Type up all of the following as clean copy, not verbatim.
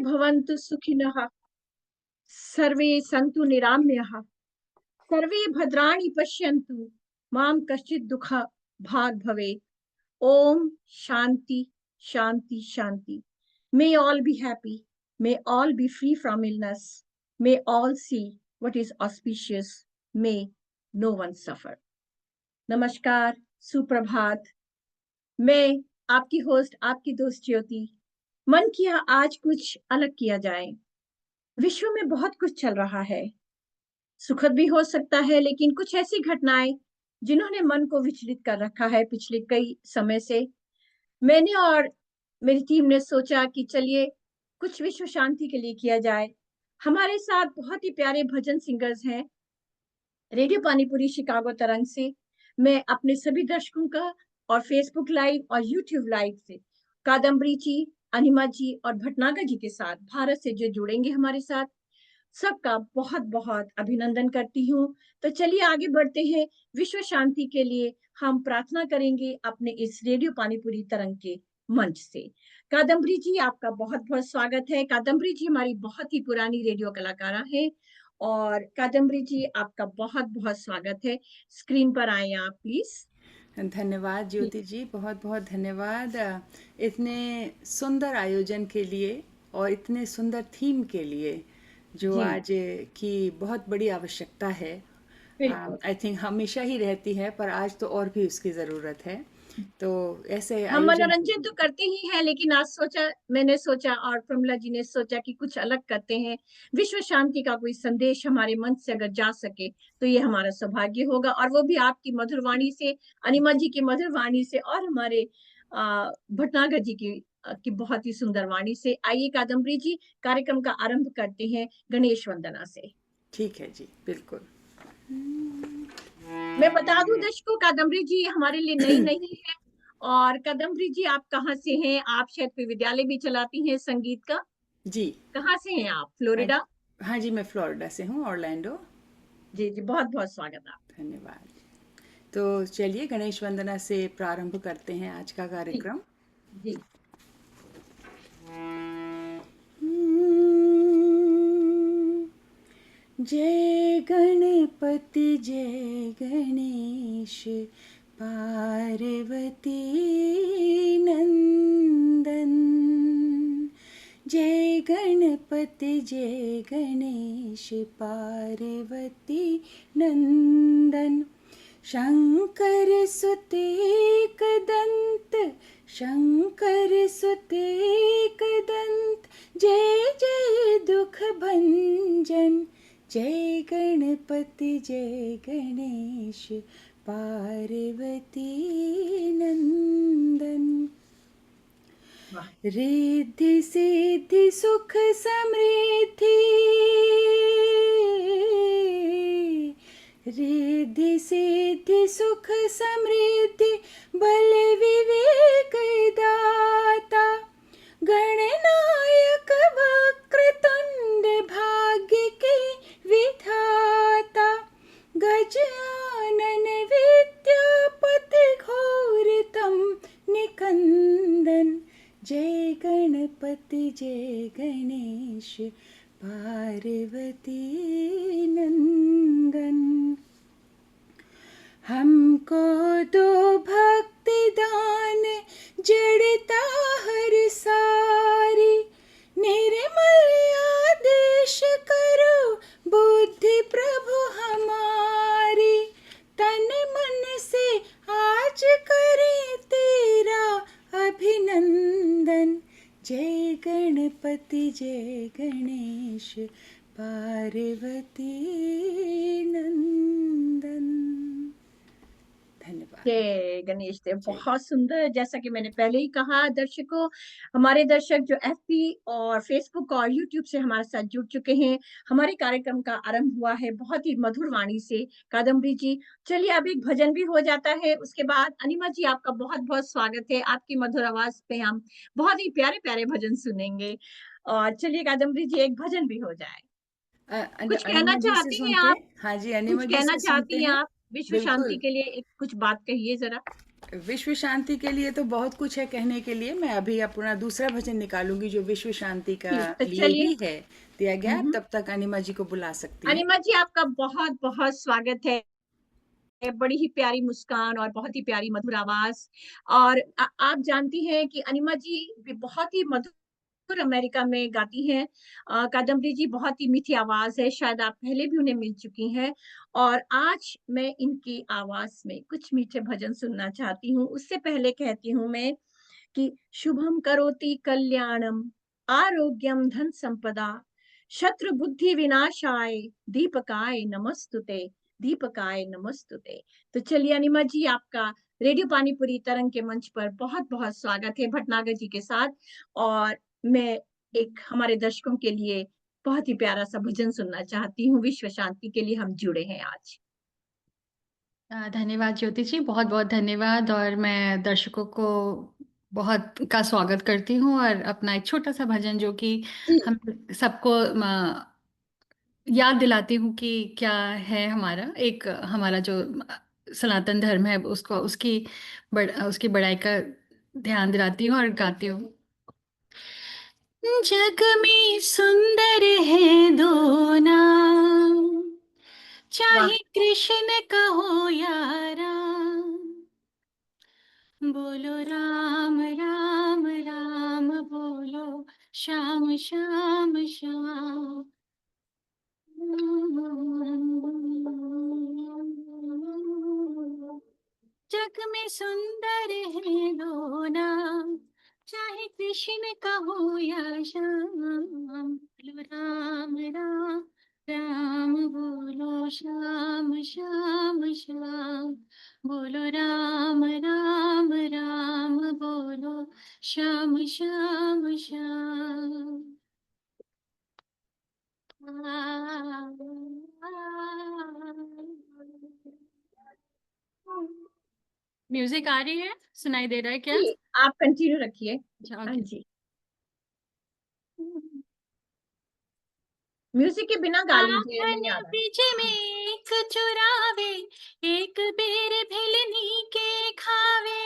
भवन्तु सुखिनः, सर्वे सन्तु निरामयाः, सर्वे भद्राणि पश्यन्तु, मां कश्चित् दुःखभाग् भवेत्। Om Shanti, Shanti, Shanti. May all be happy. May all be free from illness. May all see what is auspicious. May no one suffer. नमस्कार, सुप्रभात। मैं आपकी होस्ट, आपकी दोस्त ज्योति। मन किया आज कुछ अलग किया जाए। विश्व में बहुत कुछ चल रहा है, सुखद भी हो सकता है, लेकिन कुछ ऐसी घटनाएं जिन्होंने मन को विचलित कर रखा है पिछले कई समय से। मैंने और मेरी टीम ने सोचा कि चलिए कुछ विश्व शांति के लिए किया जाए। हमारे साथ बहुत ही प्यारे भजन सिंगर्स हैं रेडियो पानीपुरी शिकागो तरंग से। मैं अपने सभी दर्शकों का और फेसबुक लाइव और यूट्यूब लाइव से कादम्बरी जी, अनिमा जी और भटनागर जी के साथ भारत से जो जुड़ेंगे हमारे साथ, सबका बहुत बहुत अभिनंदन करती हूँ। तो चलिए आगे बढ़ते हैं। विश्व शांति के लिए हम प्रार्थना करेंगे अपने इस रेडियो पानीपुरी तरंग के मंच से। कादम्बरी जी, आपका बहुत बहुत स्वागत है। कादम्बरी जी हमारी बहुत ही पुरानी रेडियो कलाकारा है। और कादम्बरी जी, आपका बहुत बहुत स्वागत है। स्क्रीन पर आए आप प्लीज। धन्यवाद ज्योति जी, बहुत बहुत धन्यवाद इतने सुंदर आयोजन के लिए और इतने सुंदर थीम के लिए जो जी आज की बहुत बड़ी आवश्यकता है। बिल्कुल। आई थिंक हमेशा ही रहती है, पर आज तो और भी उसकी ज़रूरत है। तो ऐसे हम आयोजन के मनोरंजन तो लिए करते ही हैं, लेकिन आज मैंने सोचा और प्रमिला जी ने सोचा कि कुछ अलग करते हैं। विश्व शांति का कोई संदेश हमारे मन से अगर जा सके तो ये हमारा सौभाग्य होगा, और वो भी आपकी मधुर वाणी से, अनिमा जी की मधुर वाणी से, और हमारे भटनागर जी की बहुत ही सुंदर वाणी से। आइए कादम्बरी जी, कार्यक्रम का आरंभ करते हैं गणेश वंदना से। ठीक है जी, बिल्कुल। मैं बता दूं दर्शकों, कादम्बरी जी हमारे लिए नई नहीं है। और कादम्बरी जी, आप कहाँ से हैं? आप शायद कोई विद्यालय भी चलाती हैं संगीत का। जी। कहाँ से हैं आप? हाँ फ्लोरिडा? हाँ जी, मैं फ्लोरिडा से हूँ, ऑरलैंडो। जी जी, बहुत बहुत स्वागत आप। धन्यवाद। तो चलिए गणेश वंदना से प्रारंभ करते हैं आज का जी कार्यक्रम। जी। जय गणपति जय गणेश पार्वती नंदन। जय गणपति जय गणेश पार्वती नंदन। शंकर सुत एकदंत, शंकर सुत एकदंत। जय जय दुख भंजन, जय गणपति जय गणेश पार्वती नंदन। वाह। रिद्धि सिद्धि सुख समृद्धि, रिद्धि सिद्धि सुख समृद्धि। बल विवेक दाता, गणनायक वक्रतुंड भाग्य के विधाता। गजानन विद्यापति घोरतम निकंदन। जय गणपति जय गणेश पार्वती नंदन। हमको दो भक्ति दान, जड़ता हर सारी। निर्मल आदेश करो बुद्धि प्रभु हमारी। तन मन से आज करें तेरा अभिनंदन। जय गणपति जय गणेश पार्वती नंदन। धन्यवाद। जय गणेश देव, जय। बहुत सुंदर। जैसा कि मैंने पहले ही कहा, दर्शकों, हमारे दर्शक जो एफबी और फेसबुक और यूट्यूब से हमारे साथ जुड़ चुके हैं, हमारे कार्यक्रम का आरंभ हुआ है बहुत ही मधुर वाणी से। कादम्बरी जी, चलिए अब एक भजन भी हो जाता है, उसके बाद अनिमा जी आपका बहुत बहुत स्वागत है। आपकी मधुर आवाज पे हम बहुत ही प्यारे प्यारे भजन सुनेंगे। और चलिए कादम्बरी जी, एक भजन भी हो जाए। कुछ कहना अनिमा जी से चाहती हैं सुनते आप? हैं। हाँ जी, कुछ अनिमा जी कहना से सुनते चाहती हैं हैं। आप? विश्व शांति बिल्कुल। के लिए एक कुछ बात कहिए जरा। विश्व शांति के लिए तो बहुत कुछ है कहने के लिए। मैं अभी अपना दूसरा भजन निकालूंगी जो विश्व शांति का जी, तो लिए चलिए। ही है दिया गया। हम्म। तब तक अनिमा जी को बुला सकती हूँ। अनिमा जी, आपका बहुत बहुत स्वागत है। बड़ी ही प्यारी मुस्कान और बहुत ही प्यारी मधुर आवाज। और आप जानती हैं कि अनिमा जी भी बहुत ही मधुर अमेरिका में गाती हैं। कादम्बरी जी बहुत ही मीठी आवाज है, शायद आप पहले भी उन्हें मिल चुकी हैं। और आज मैं इनकी आवाज में कुछ मीठे भजन सुनना चाहती हूँ। उससे पहले कहती हूँ मैं कि शुभम करोति कल्याणम आरोग्यम धन संपदा शत्रु बुद्धि विनाशाय दीपकाय नमस्तुते दीपकाय नमस्तुते। तो चलिए अनिमा जी, आपका रेडियो पानीपुरी तरंग के मंच पर बहुत बहुत स्वागत है भटनागर जी के साथ। और मैं एक हमारे दर्शकों के लिए बहुत ही प्यारा सा भजन सुनना चाहती हूँ। विश्व शांति के लिए हम जुड़े हैं आज। धन्यवाद ज्योति जी, बहुत-बहुत धन्यवाद। और मैं दर्शकों को बहुत का स्वागत करती हूँ और अपना एक छोटा-सा भजन जो कि जी। हम सबको याद दिलाती हूँ कि क्या है हमारा एक हमारा जो सनातन धर्म है उसको उसकी बड़ाई का ध्यान दिलाती हूँ और गाती हूँ। जग में सुंदर है दो नाम, वाह। चाहे कृष्ण कहो या राम। बोलो राम राम राम, बोलो श्याम श्याम श्याम। जग में सुंदर है दो नाम, चाहे कृष्ण कहो या श्याम। बोलो राम राम राम, बोलो श्याम श्याम श्याम। बोलो राम राम राम, बोलो श्याम श्याम श्याम। म्यूजिक आ रही है, सुनाई दे रहा है क्या? जी, आप कंटिन्यू रखिए। अच्छा, हाँ ओके। जी। म्यूजिक के बिना गा लीजिए, आंगन नहीं आ रहा बिज में है। एक चुरावे, एक बेर भिलनी के खावे।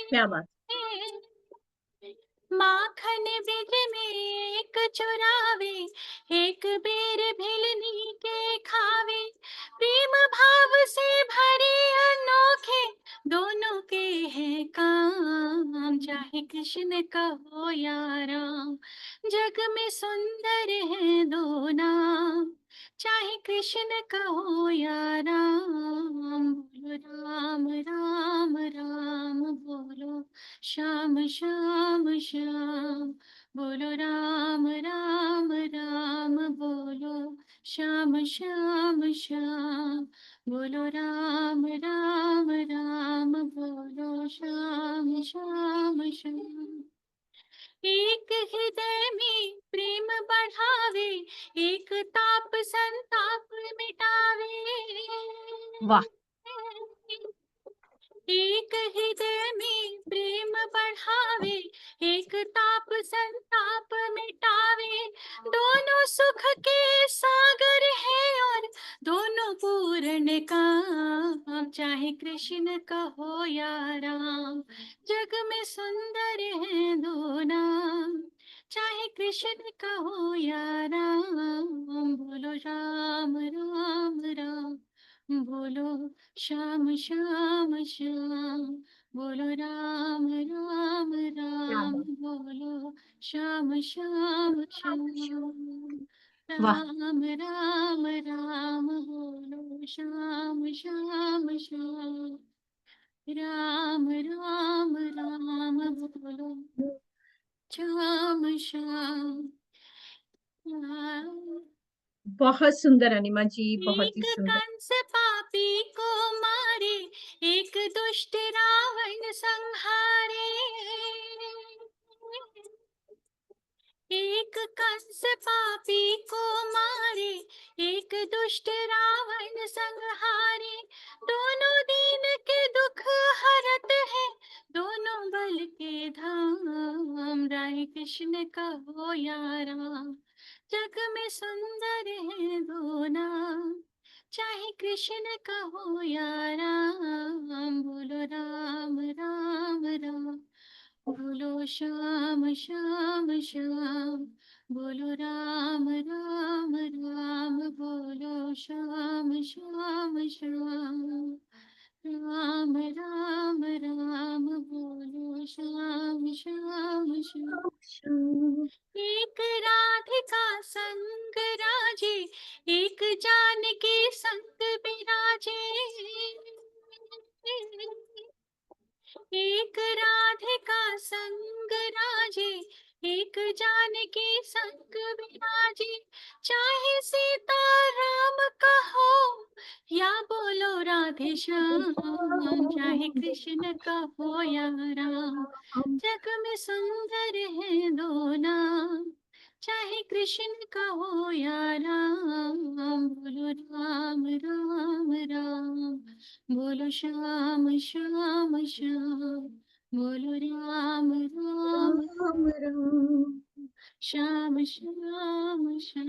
क्या बात। माखन बिज में एक चुरावे, एक बेर भिलनी के खावे। प्रेम भाव से भरे अनोखे, दोनों के हैं काम। चाहे कृष्ण का हो या राम, जग में सुंदर है दो नाम। चाहे कृष्ण का हो या राम, बोलो राम राम राम, बोलो श्याम श्याम श्याम। बोलो राम राम राम, बोलो श्याम श्याम श्याम। बोलो राम राम राम, बोलो श्याम श्याम श्याम। एक हृदय में प्रेम बढ़ावे, एक ताप संताप मिटावे। वाह। एक हृदय में प्रेम बढ़ावे, एक ताप संताप मिटावे। दोनों सुख के सागर है और दोनों पूर्ण काम। चाहे कृष्ण का हो या राम, जग में सुंदर है दो नाम। चाहे कृष्ण का हो या राम, बोलो राम राम राम, बोलो श्याम श्याम श्याम। बोलो राम राम क्या राम, बात। बोलो श्याम श्याम श्याम। वाह। राम राम राम, बोलो श्याम श्याम श्याम। राम राम राम, बोलो श्याम श्याम। बहुत सुंदर अनिमा जी, बहुत ही एक सुंदर। कंस पापी को मारे, एक दुष्ट रावण संहारे। एक कंस पापी को मारे, एक दुष्ट रावण संहारे। दोनों दीन के दुख हरत है, दोनों बल के धाम। राहे कृष्ण का हो या राम, जग में सुंदर है दो नाम। चाहे कृष्ण कहो या राम, बोलो राम राम राम, बोलो श्याम श्याम श्याम, बोलो राम राम राम, बोलो श्याम श्याम श्याम, राम राम राम, बोलो श्याम श्याम श्याम। एक राधिका संग राजे, एक जानकी संग बिराजे, एक राधिका संग राजे, एक जानकी संग विराजे, चाहे सीता राम कहो या बोलो राधे श्याम, चाहे कृष्ण कहो या राम, जग में सुंदर है दो नाम, चाहे कृष्ण कहो या राम, बोलो राम राम राम, बोलो श्याम श्याम श्याम, बोलो राम राम राम राम। श्याम श्याम श्याम।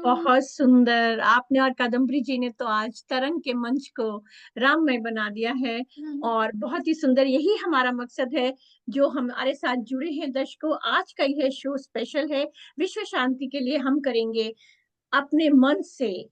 बहुत सुंदर। आपने और कादम्बरी जी ने तो आज तरंग के मंच को राममय बना दिया है और बहुत ही सुंदर। यही हमारा मकसद है, जो हमारे साथ जुड़े हैं दर्शकों। आज का यह शो स्पेशल है, विश्व शांति के लिए हम करेंगे अपने मन से।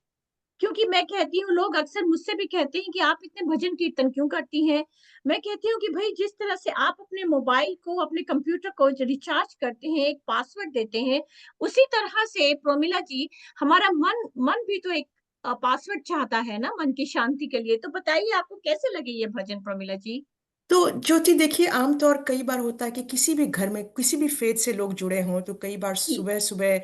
क्योंकि मैं कहती हूँ, लोग अक्सर मुझसे भी कहते हैं कि आप इतने भजन कीर्तन क्यों करती हैं। मैं कहती हूँ कि भाई, जिस तरह से आप अपने मोबाइल को, अपने कंप्यूटर को रिचार्ज करते हैं, एक पासवर्ड देते हैं, उसी तरह से प्रोमिला जी, हमारा मन मन भी तो एक पासवर्ड चाहता है ना, मन की शांति के लिए। तो बताइए, आपको कैसे लगे ये भजन प्रोमिला जी? तो ज्योति देखिए, आमतौर कई बार होता है कि किसी भी घर में किसी भी फेथ से लोग जुड़े हों तो कई बार जी, सुबह सुबह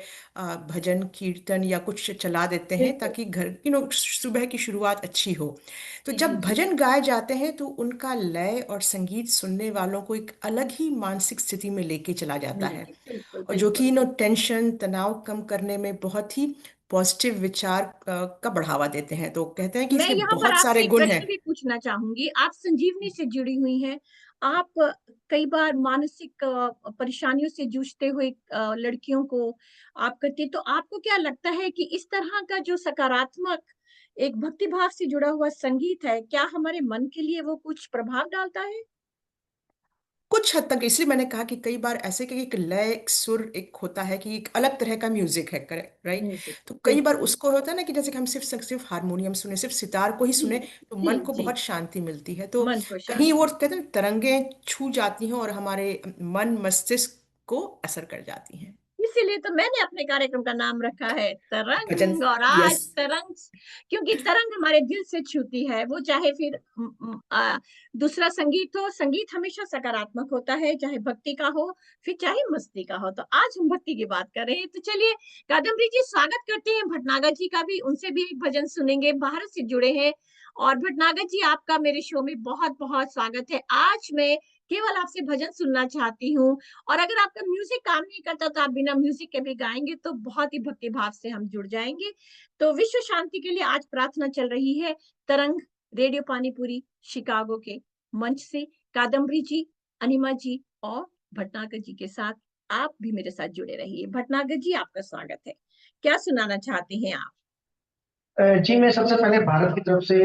भजन कीर्तन या कुछ चला देते हैं बिल्कुल। ताकि घर सुबह की शुरुआत अच्छी हो। तो जी जी जब जी। भजन गाए जाते हैं तो उनका लय और संगीत सुनने वालों को एक अलग ही मानसिक स्थिति में लेके चला जाता है, बिल्कुल और जो बिल्कुल। कि टेंशन तनाव कम करने में बहुत ही पॉजिटिव विचार का बढ़ावा देते हैं। तो कहते हैं कि मैं इसके यहाँ पर बहुत आपसे सारे एक गुण हैं। प्रश्न भी पूछना चाहूंगी। आप संजीवनी से जुड़ी हुई हैं। आप कई बार मानसिक परेशानियों से जूझते हुए लड़कियों को आप करती, तो आपको क्या लगता है कि इस तरह का जो सकारात्मक एक भक्ति भाव से जुड़ा हुआ संगीत है, क्या हमारे मन के लिए वो कुछ प्रभाव डालता है? कुछ हद तक, इसलिए मैंने कहा कि कई बार ऐसे कि एक लय, एक सुर एक होता है कि एक अलग तरह का म्यूजिक है, करेक्ट, राइट। म्यूजिक, तो कई बार बिल्कुल। उसको होता है ना कि जैसे कि हम सिर्फ हारमोनियम सुने, सिर्फ सितार को ही जी सुने तो जी मन को जी। बहुत शांति मिलती है। तो मन को कहीं शांति वो मिलती। कहते हैं तरंगे छू जाती हैं और हमारे मन मस्तिष्क को असर कर जाती हैं। इसीलिए तो मैंने अपने कार्यक्रम का नाम रखा है भजन। तरंग। और आज यस। तरंग, क्योंकि तरंग हमारे दिल से छूती है। वो चाहे फिर दूसरा संगीत हो। संगीत हमेशा सकारात्मक होता है, चाहे भक्ति का हो, फिर चाहे मस्ती का हो। तो आज हम भक्ति की बात कर रहे हैं। तो चलिए, कादम्बरी जी, स्वागत करते हैं भटनागर जी का भी। उनसे भी एक भजन सुनेंगे, भारत से जुड़े हैं। और भटनागर जी, आपका मेरे शो में बहुत बहुत स्वागत है। आज मैं केवल आपसे भजन सुनना चाहती हूँ, और अगर आपका म्यूजिक काम नहीं करता तो आप बिना म्यूजिक के भी गाएंगे, तो बहुत ही भक्ति भाव से हम जुड़ जाएंगे। तो विश्व शांति के लिए आज प्रार्थना चल रही है तरंग रेडियो पानीपुरी शिकागो के मंच से। कादम्बरी जी, अनिमा जी और भटनागर जी के साथ आप भी मेरे साथ जुड़े रहिए। भटनागर जी, आपका स्वागत है। क्या सुनाना चाहते हैं आप? जी, मैं सबसे पहले भारत की तरफ से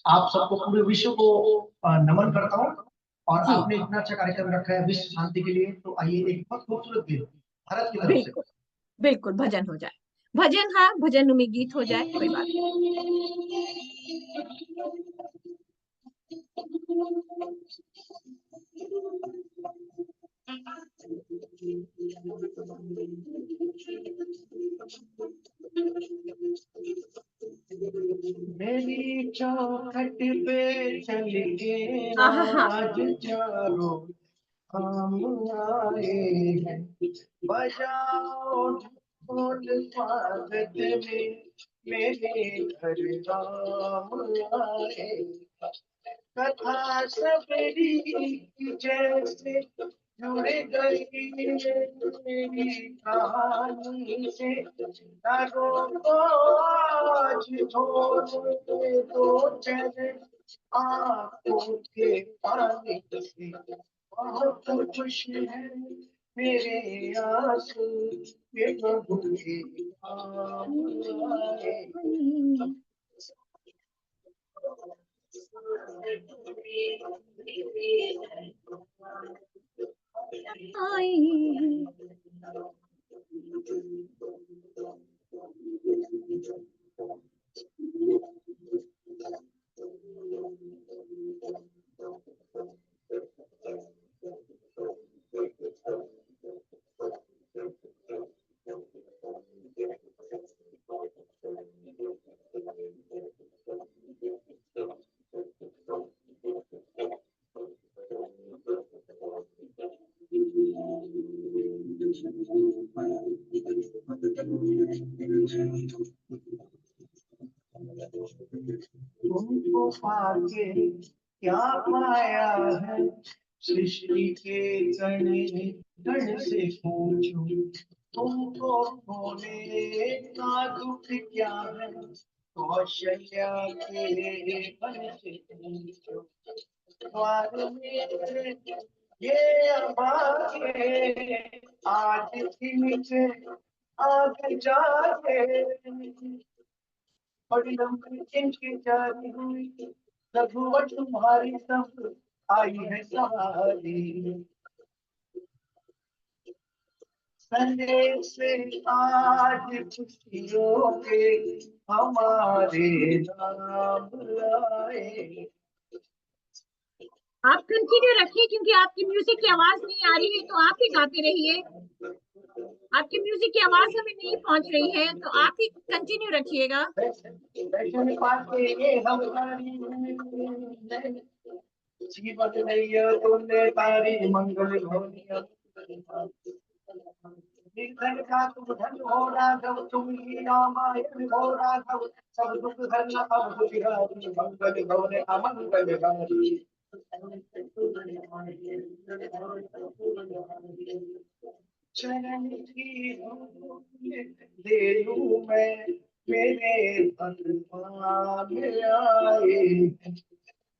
आप सबको, पूरे विश्व को नमन करता हूँ। और जी, आपने इतना अच्छा कार्यक्रम रखा है विश्व शांति के लिए, तो आइए एक बहुत खूबसूरत गीत भारत की तरफ से। बिल्कुल बिल्कुल, भजन हो जाए। भजन, हाँ, भजन में गीत हो जाए, कोई बात मेरी चौखट पे चल के नहीं। हाँ हाँ। आज चारों हम आए हैं, बजाओ ढोल स्वागत में मेरे घर राम आए। कथा सबरी जैसे जुड़ गई मेरी कहानी से, करो को आज धोने दो चरण आंखों के पानी से। बहुत खुश है मेरे आंसू ये प्रभु के काम आए। तुमको पाके क्या पाया है, सृष्टि के कण से पूछो। तुमको खोने का दुख क्या है, कौशल्या के बल से पूछो। द्वार में ये अभागे आज नीचे आगे जाके, बड़ी लंबी इनकी जारी हुई, रघुवट तुम्हारी सब आई है सवारी। संदेश से आज खुशियों के हमारे नाम लाए। आप कंटिन्यू रखिए क्योंकि आपकी म्यूजिक की आवाज नहीं आ रही है, तो आप ही गाते रहिए। आपकी म्यूजिक की आवाज हमें नहीं पहुंच रही है, तो आप ही कंटिन्यू रखिएगा। दर्शन पाके ये हमारी जीवन नैया तुमने तारी मंगल ध्वनिया। निर्धन का तुम धन हो राघव, तुम ही रामायण हो राघव। सब दुख हरना अब सुखिहारी, मंगल गौर अमंगल हारी। चरण की धूल ले लूं मैं, मेरे भगवान आए।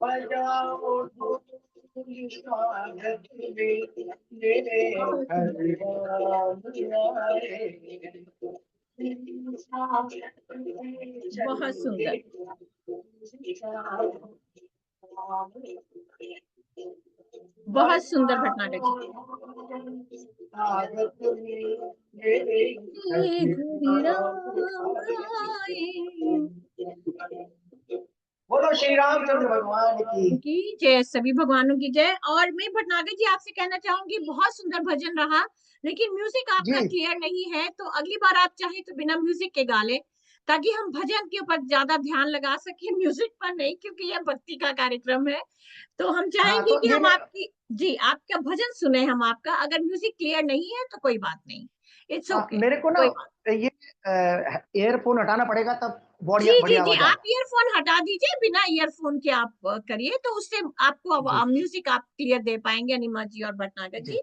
बजाओ ढोल स्वागत में, मेरे भगवान आए। बहुत सुंदर। बहुत सुंदर भटनागर जी। स्वागत में मेरे राम आए। बोलो श्री रामचंद्र भगवान की जय, सभी भगवानों की जय। और मैं भटनागर जी आपसे कहना चाहूंगी, बहुत सुंदर भजन रहा, लेकिन म्यूजिक आपका जी। क्लियर नहीं है, तो अगली बार आप चाहे तो बिना म्यूजिक के गा ले, ताकि हम भजन के ऊपर ज्यादा ध्यान लगा सके, म्यूजिक पर नहीं, क्योंकि यह भक्ति का कार्यक्रम है। तो हम हाँ, चाहेंगे तो कि ये हम आपकी जी आपका भजन सुने हम आपका। अगर म्यूजिक क्लियर नहीं है तो कोई बात नहीं, इट्स ओके। मेरे को ना कोई बात ये ईयरफोन हटाना पड़ेगा, तब जी जी बढ़िया जी, आवाज आप आएगा। ईयरफोन हटा दीजिए, बिना ईयरफोन के आप करिए, तो उससे आपको जी म्यूजिक आप क्लियर दे पाएंगे, अनिमा जी और भटनागर जी जी।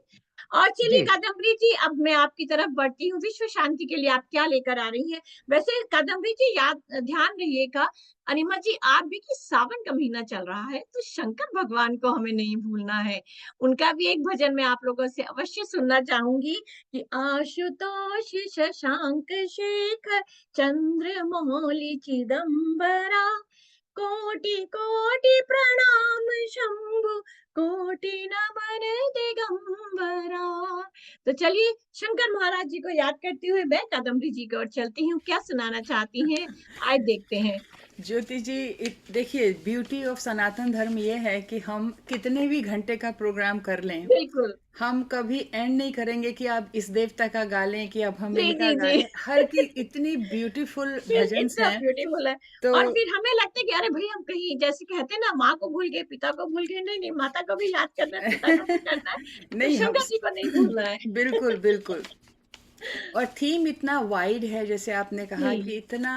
और चलिए जी। कादम्बरी जी, अब मैं आपकी तरफ बढ़ती हूँ। विश्व शांति के लिए आप क्या लेकर आ रही हैं? वैसे कादम्बरी जी, याद ध्यान रहिएगा, अनिमा जी, आप भी कि सावन का महीना चल रहा है, तो शंकर भगवान को हमें नहीं भूलना है। उनका भी एक भजन मैं आप लोगों से अवश्य सुनना चाहूंगी कि आशुतोष शशांक शेखर चंद्रमौलि चिदंबरा, कोटि कोटि प्रणाम शंभु, कोटि नमन दिगंबरा। तो चलिए शंकर महाराज जी को याद करते हुए मैं कादम्बरी जी की ओर चलती हूँ। क्या सुनाना चाहती हैं, आए देखते हैं। ज्योति जी, देखिए, ब्यूटी ऑफ सनातन धर्म ये है कि हम कितने भी घंटे का प्रोग्राम कर लें, बिल्कुल। हम कभी एंड नहीं करेंगे कि आप इस देवता का गा लें, कि अब हम जी इनका जी गा जी। लें। हर की इतनी ब्यूटीफुल भजन्स इतना हैं। ब्यूटीफुल है। तो और फिर हमें लगता है कि अरे भाई, हम कहीं जैसे कहते हैं ना, माँ को भूल गए पिता को भूल गए, नहीं नहीं, माता को भी याद करना है, पिता को भी करना है, तो नहीं, हम शंकर जी को नहीं भूलना है। बिल्कुल बिल्कुल। और थीम इतना वाइड है, जैसे आपने कहा जी, कि इतना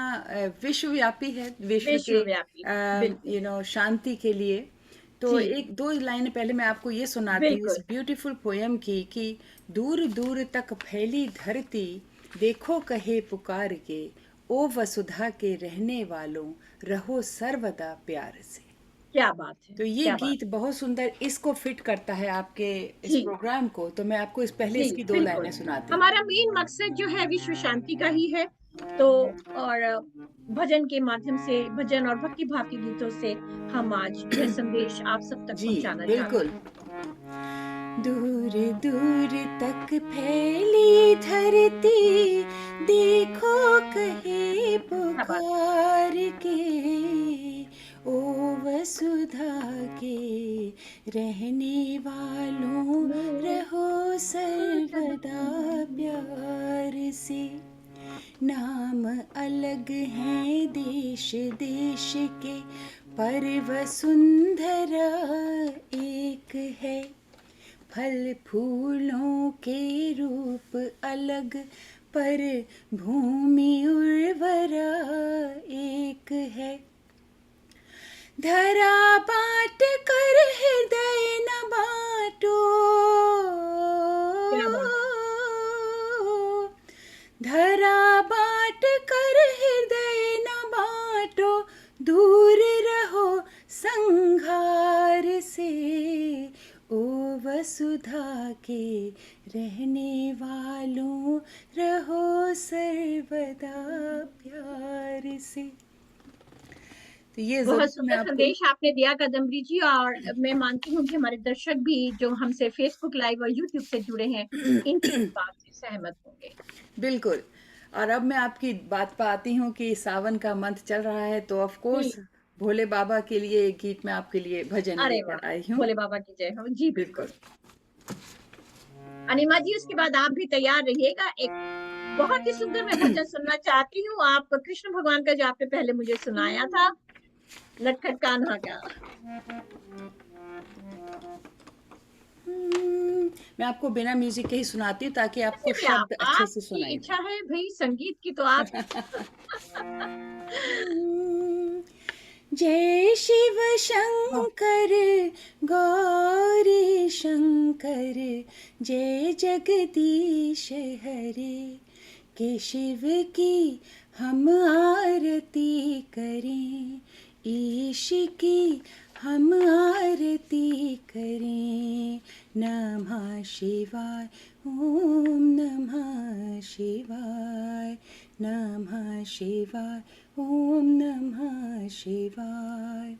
विश्वव्यापी है, विश्व के विश्वव्यापी, बिल्कुल शांति के लिए। तो जी, एक दो लाइनें पहले मैं आपको ये सुनाती हूँ इस बिल्कुल। ब्यूटीफुल पोयम की, कि दूर दूर तक फैली धरती, देखो कहे पुकार के, ओ वसुधा के रहने वालों, रहो सर्वदा प्यार से। क्या बात है, तो ये क्या बात। गीत बहुत सुंदर इसको फिट करता है आपके इस जी प्रोग्राम को, तो मैं आपको पहले जी इसकी 2 बिल्कुल। लाइनें सुनाती हूँ। हमारा मेन मकसद जो है विश्व शांति का ही है। तो और भजन के माध्यम से, भजन और भक्ति भाव के गीतों से हम आज यह संदेश आप सब तक जी, पहुंचाना चाहते बिल्कुल। दूर दूर तक फैली धरती, देखो कहे हैं। क्या बात पुकार के, ओ वसुधा के रहने वालों, रहो सर्वदा प्यार से। नाम अलग हैं देश देश के, पर वसुंधरा एक है। फल फूलों के रूप अलग, पर भूमि उर्वरा एक है। धरा बांट कर हृदय न बांटो, क्या बात धरा बांट कर हृदय न बांटो, दूर रहो संघार से, ओ वसुधा के रहने वालों, रहो सर्वदा प्यार से। तो ये बहुत जरूर मैं सुंदर आपको संदेश आपने दिया कादम्बरी जी। और मैं मानती हूँ कि हमारे दर्शक भी जो हमसे फेसबुक लाइव और यूट्यूब से जुड़े हैं, इनकी इस बात से सहमत होंगे। बिल्कुल। और अब मैं आपकी बात पर आती हूँ कि सावन का मंथ चल रहा है, तो ऑफ जी। कोर्स भोले बाबा के लिए एक गीत मैं आपके लिए भजन अरे वाह, लेकर आई हूँ। भोले बाबा की जय हो जी। बिल्कुल। बिल्कुल। अनिमा जी, उसके बाद आप भी तैयार रहिएगा। एक बहुत ही सुंदर मैं भजन सुनना चाहती हूँ। आप कृष्ण भगवान का जो आपने पहले मुझे सुनाया था, नटखट कान्हा का। मैं आपको बिना म्यूजिक के ही सुनाती हूँ ताकि आपको वैसे भी शब्द अच्छे से आपकी सुनाई इच्छा दे। है भाई संगीत की, तो आप जय शिव शंकर गौरी शंकर, जय जगदीश हरे, के शिव की हम आरती करें, ईश की हम आरती करें। नमः शिवाय, ओम नमः शिवाय, नमः शिवाय, ओम नमः शिवाय।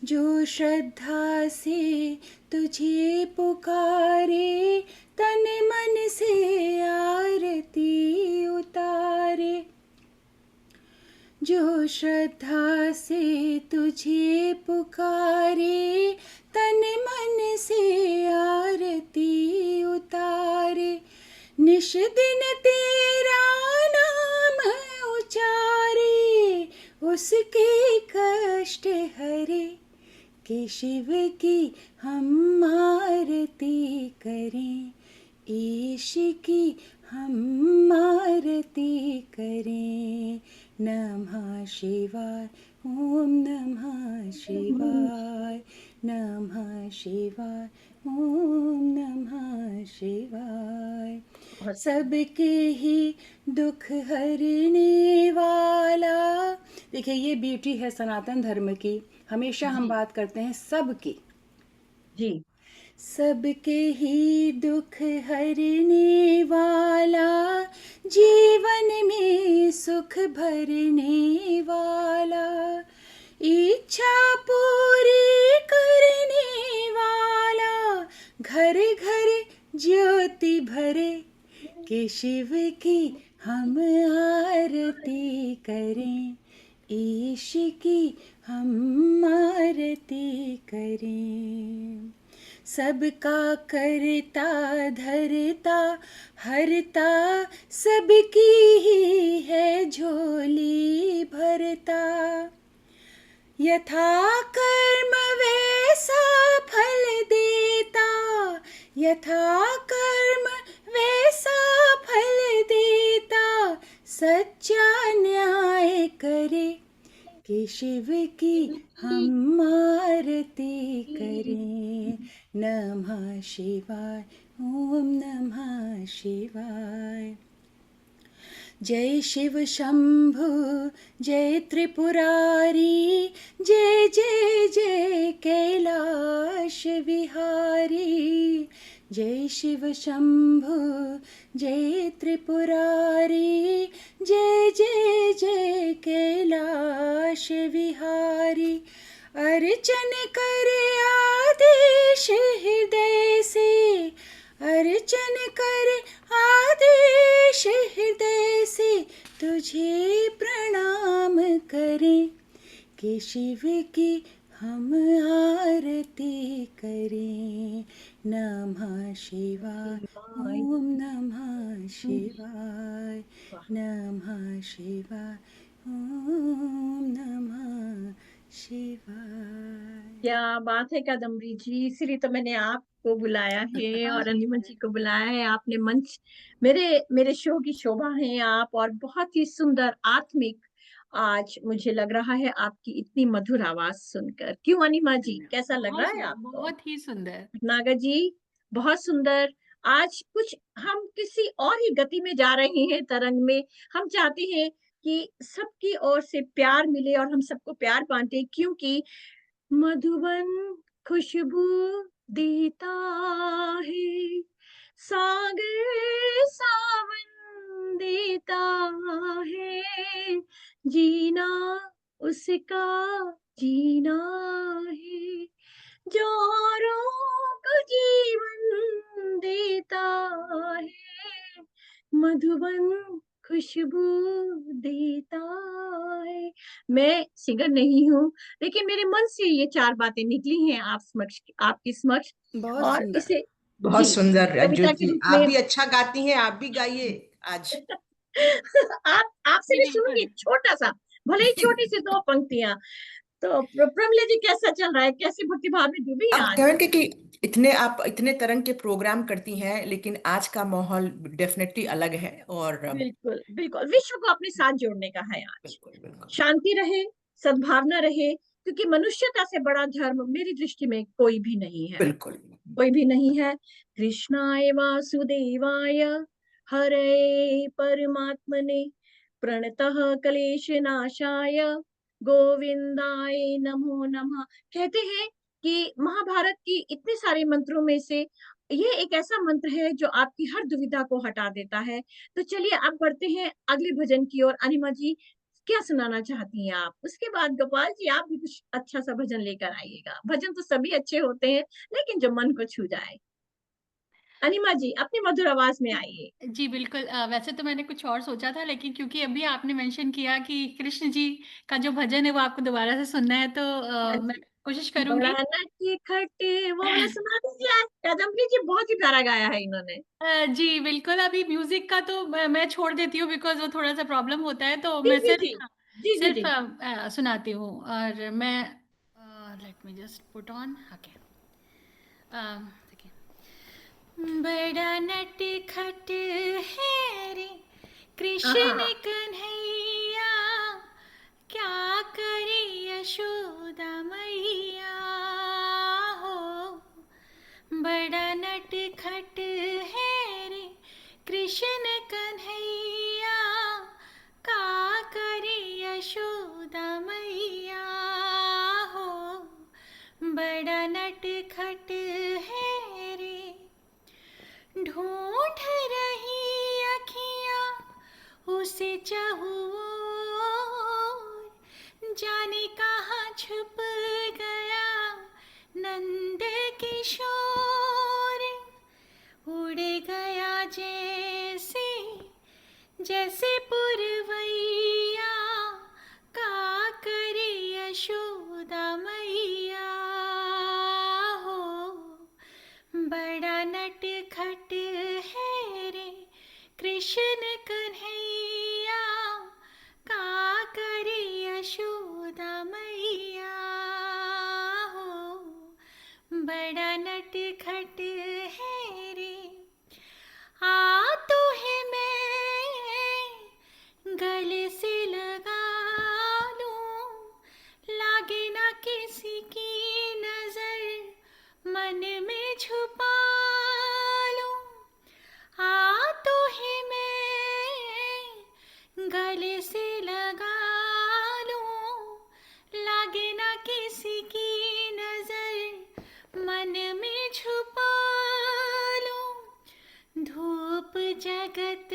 जो श्रद्धा से तुझे पुकारे, तन मन से आरती उतारे। जो श्रद्धा से तुझे पुकारे, तन मन से आरती उतारे। निश दिन तेरा नाम उचारे, उसके कष्ट हरे, के शिव की हम आरती करें, ईश की हम आरती करें। नमः शिवाय, ओम नमः शिवाय, नमः शिवाय, ओम नमः शिवाय। सबके ही दुख हरने वाला। देखिए, ये ब्यूटी है सनातन धर्म की। हमेशा हम जी बात करते हैं सबकी। जी सबके ही दुख हरने वाला, जीवन में सुख भरने वाला, इच्छा पूरी करने वाला, घर घर ज्योति भरे, के शिव की हम आरती करें, ईश की हम आरती करें। सबका करता धरता हरता, सबकी ही है झोली भरता। यथा कर्म वैसा फल देता, यथा कर्म वैसा फल देता, सच्चा न्याय करे, कि शिव की हम आरती करें। नमः शिवाय, ओम नमः शिवाय। जय शिव शंभु जय त्रिपुरारी, जय जय जय कैलाश विहारी। जय शिव शंभु जय त्रिपुरारी, जय जय जय कैलाश विहारी। अर्चन करे आदेश हृदय से, अर्चन करे आदेश हृदय से, तुझे प्रणाम करें कि शिव की हम आरती करें। नमः शिवाय, ओम नमः शिवाय, नमः शिवाय, ओम नमः शिवाय। क्या बात है कादम्बरी जी, इसीलिए तो मैंने आपको बुलाया है और अनिमन जी को बुलाया है। आपने मंच, मेरे शो की शोभा है आप, और बहुत ही सुंदर आत्मिक। आज मुझे लग रहा है आपकी इतनी मधुर आवाज सुनकर। क्यों अनिमा जी, कैसा लग रहा है आपको? बहुत ही सुंदर। नागा जी, बहुत सुंदर। आज कुछ हम किसी और ही गति में जा रहे हैं, तरंग में। हम चाहते हैं कि सबकी ओर से प्यार मिले और हम सबको प्यार बांटे, क्योंकि मधुबन खुशबू देता है, सागर सावन देता है, जीना उसका जीना है, जो औरों को जीवन देता है, मधुबन खुशबू देता है। मैं सिंगर नहीं हूँ, लेकिन मेरे मन से ये 4 बातें निकली हैं आप समक्ष, आपके समक्ष। बहुत और सुंदर। इसे बहुत जी, सुंदर कविता ज्योति के जी, रूप आप में भी अच्छा गाती हैं, आप भी गाइए आज। आप आपसे जी भी बिल्कुल। सुनूंगी छोटा सा, भले ही छोटी सी 2 पंक्तियां। तो प्रमिला जी, कैसा चल रहा है? कैसी भक्ति भाव में डूबी है अब आज? कहेंगे कि आप इतने तरह के प्रोग्राम करती हैं, लेकिन आज का माहौल डेफिनेटली अलग है। और बिल्कुल बिल्कुल, विश्व को अपने साथ जोड़ने का है आज। बिल्कुल बिल्कुल शांति रहे, सद्भावना रहे, क्योंकि मनुष्यता से बड़ा धर्म मेरी दृष्टि में कोई भी नहीं है, बिल्कुल। कोई भी नहीं है। कृष्णाय वासुदेवाय हरे परमात्मने प्रणतः क्लेश नाशाय गोविंदाय नमो नमः। कहते हैं कि महाभारत की इतने सारे मंत्रों में से ये एक ऐसा मंत्र है जो आपकी हर दुविधा को हटा देता है। तो चलिए अब बढ़ते हैं अगले भजन की ओर। अनिमा जी, क्या सुनाना चाहती हैं आप? उसके बाद गोपाल जी, आप भी कुछ अच्छा सा भजन लेकर आइएगा। भजन तो सभी अच्छे होते हैं, लेकिन जो मन को छू जाए। अनिमा जी, अपनी मधुर आवाज में आइए। जी बिल्कुल। वैसे तो मैंने कुछ और सोचा था, लेकिन क्योंकि अभी आपने मेंशन किया कि कृष्ण जी का जो भजन है वो आपको दोबारा से सुनना है, तो हाँ मैं जी, कोशिश बड़ा करूंगी। नटखट खट्टे, वो वाला सुना दीजिए। कादम्बरी जी, बहुत ही प्यारा गाया है इन्होंने। जी बिल्कुल। अभी म्यूजिक का तो मैं छोड़ देती हूँ, बिकॉज वो थोड़ा सा प्रॉब्लम होता है, तो जी मैं जी सिर्फ जी जी जी सिर्फ जी। सुनाती हूँ। और मैं let me just put on. Okay. देखिए। बड़ा नटखट है रे कृष्ण हाँ, कन्हैया, क्या करे यशोदा मैया हो। बड़ा नटखट है रे कृष्ण कन्हैया, का करे यशोदा मैया हो। बड़ा नटखट है रे, ढूंढ रही अखियां उसे चाहूं ओर, जाने कहाँ छुप गया नंद किशोर। उड़ गया जैसे जैसे पुरवैया, का करे यशोदा मैया हो। बड़ा नटखट है रे कृष्ण कन्हैया, का करे यशोदा मैया हो। बड़ा नटखट है रे, आ तो है मैं गले से लगा लूं, लागे ना किसी की नजर मन में छुपा लूं। आ तो है मैं जगत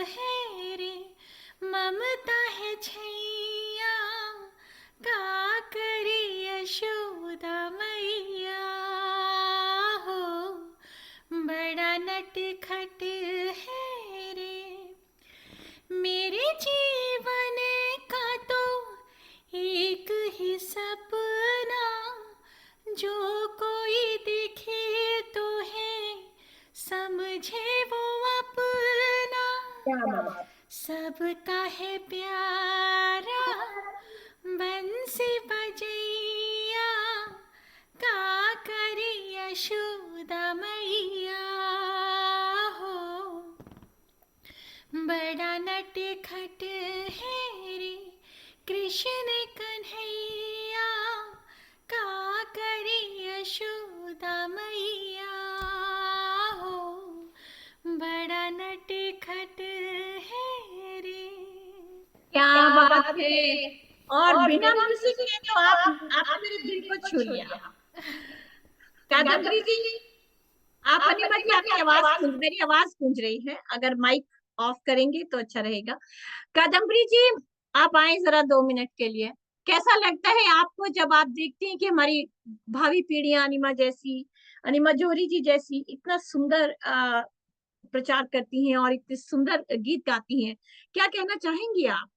है रे, ममता है छैया, का करे यशोदा मैया हो, बड़ा नटखट है रे। मेरे जीवन का तो एक ही सपना, जो कोई दिखे तो है समझे वो अपना, क्या बात। सबका है प्यारा बंसी बजैया, का करे यशोदा मैया हो, बड़ा नटखट है रे कृष्ण कन्हैया, का करे यशोदा मैया हो, बड़ा नटखट है रे। क्या बात है। और बिना म्यूजिक के तो आपने मेरे दिल को छू लिया। कादम्बरी जी, आप अनिमा जी, आपकी मेरी आवाज गूंज रही है, अगर माइक ऑफ करेंगे तो अच्छा रहेगा। कादम्बरी जी, आप आए जरा 2 मिनट के लिए। कैसा लगता है आपको जब आप देखते हैं कि हमारी भावी पीढ़ियां अनिमा जैसी, अनिमा जौहरी जी जैसी इतना सुंदर प्रचार करती हैं और इतने सुंदर गीत गाती हैं? क्या कहना चाहेंगी आप?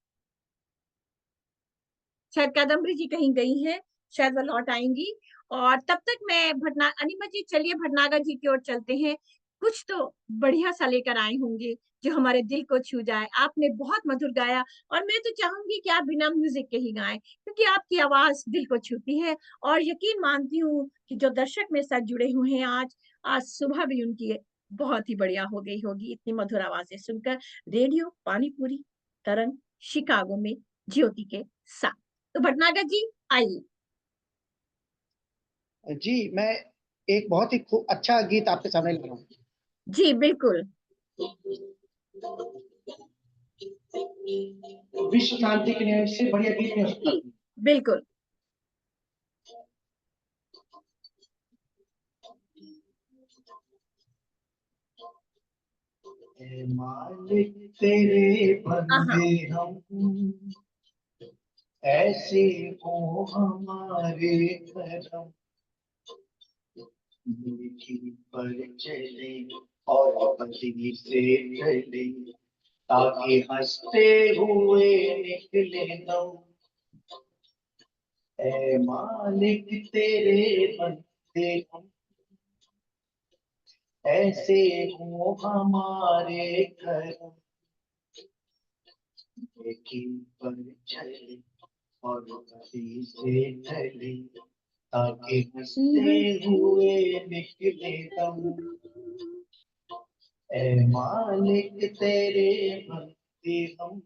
शायद कादम्बरी जी कहीं गई हैं, शायद वो लौट आएंगी। और तब तक मैं अनिमा जी, चलिए भटनागर जी की ओर चलते हैं। कुछ तो बढ़िया सा लेकर आए होंगे जो हमारे दिल को छू जाए। आपने बहुत मधुर गाया और मैं तो चाहूंगी कि आप बिना म्यूजिक के ही गाएं, क्योंकि आपकी आवाज दिल को छूती है। और यकीन मानती हूँ कि जो दर्शक मेरे साथ जुड़े हुए हैं आज आज सुबह भी उनकी बहुत ही बढ़िया हो गई होगी इतनी मधुर आवाजें सुनकर। रेडियो पानीपुरी तरंग शिकागो में ज्योति के साथ। तो भटनागर जी, आइए। जी, मैं एक बहुत ही अच्छा गीत आपके सामने ला रहा हूँ। जी बिल्कुल। विश्व शांति के लिए इससे बढ़िया गीत नहीं हो सकता। बिल्कुल। ऐ मालिक तेरे बंदे हम, ऐसे हो हमारे करम, मीठी पर चले और बदली से चले, ताकि हंसते हुए निकले दम। ऐ मालिक तेरे बंदे हम, ऐसे हो हमारे करम, मीठी पर चले और बदली से चले, ताकि हंसते हुए निकले दम। ऐ मालिक तेरे बंदे हम।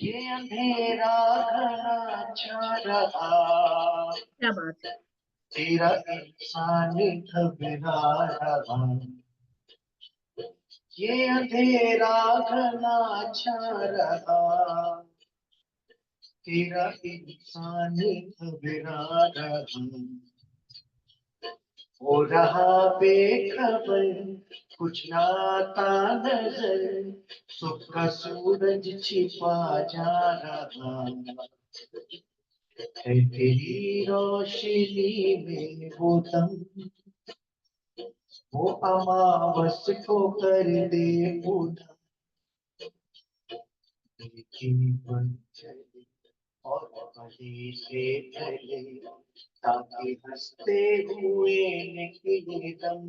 ये अंधेरा घना छा रहा, क्या बात है। तेरा इंसान घबरा रहा। ये अंधेरा घना छा रहा, तेरा इंसान घबरा रहा। हो रहा बेखबर, कुछ ना आता नजर, सुबह का सूरज छिपा जा रहा है। तेरी रोशनी में वो दम, वो अमावस को कर दे पूरा, लेकिन बन चले और वहीं से चले, ताकि हंसते हुए निकले दम।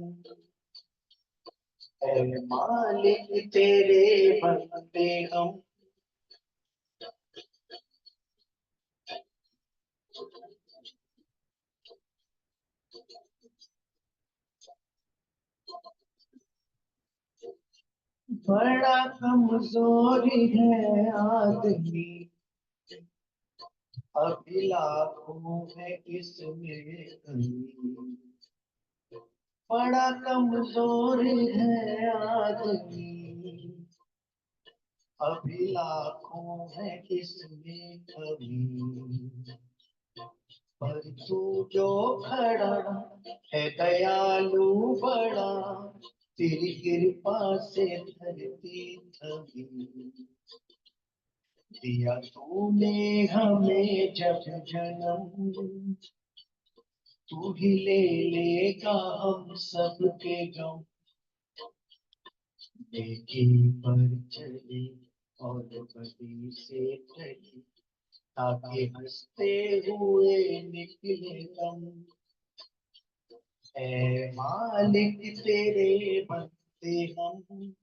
ऐ मालिक तेरे बंदे हम। बड़ा कमजोर है आदमी, अभी लाखों है इसमें कमी। बड़ा कमजोर है आदमी, अभी लाखों है इसमें कमी, पर तू जो खड़ा है दयालु बड़ा, तेरी कृपा से धरती थमी। दिया तूने हमें जब जन्म, तू ही ले लेगा हम सबके गम। नेकी पर चले और बदी से टली, ताकि हंसते हुए निकले दम। ऐ मालिक तेरे बनते हम।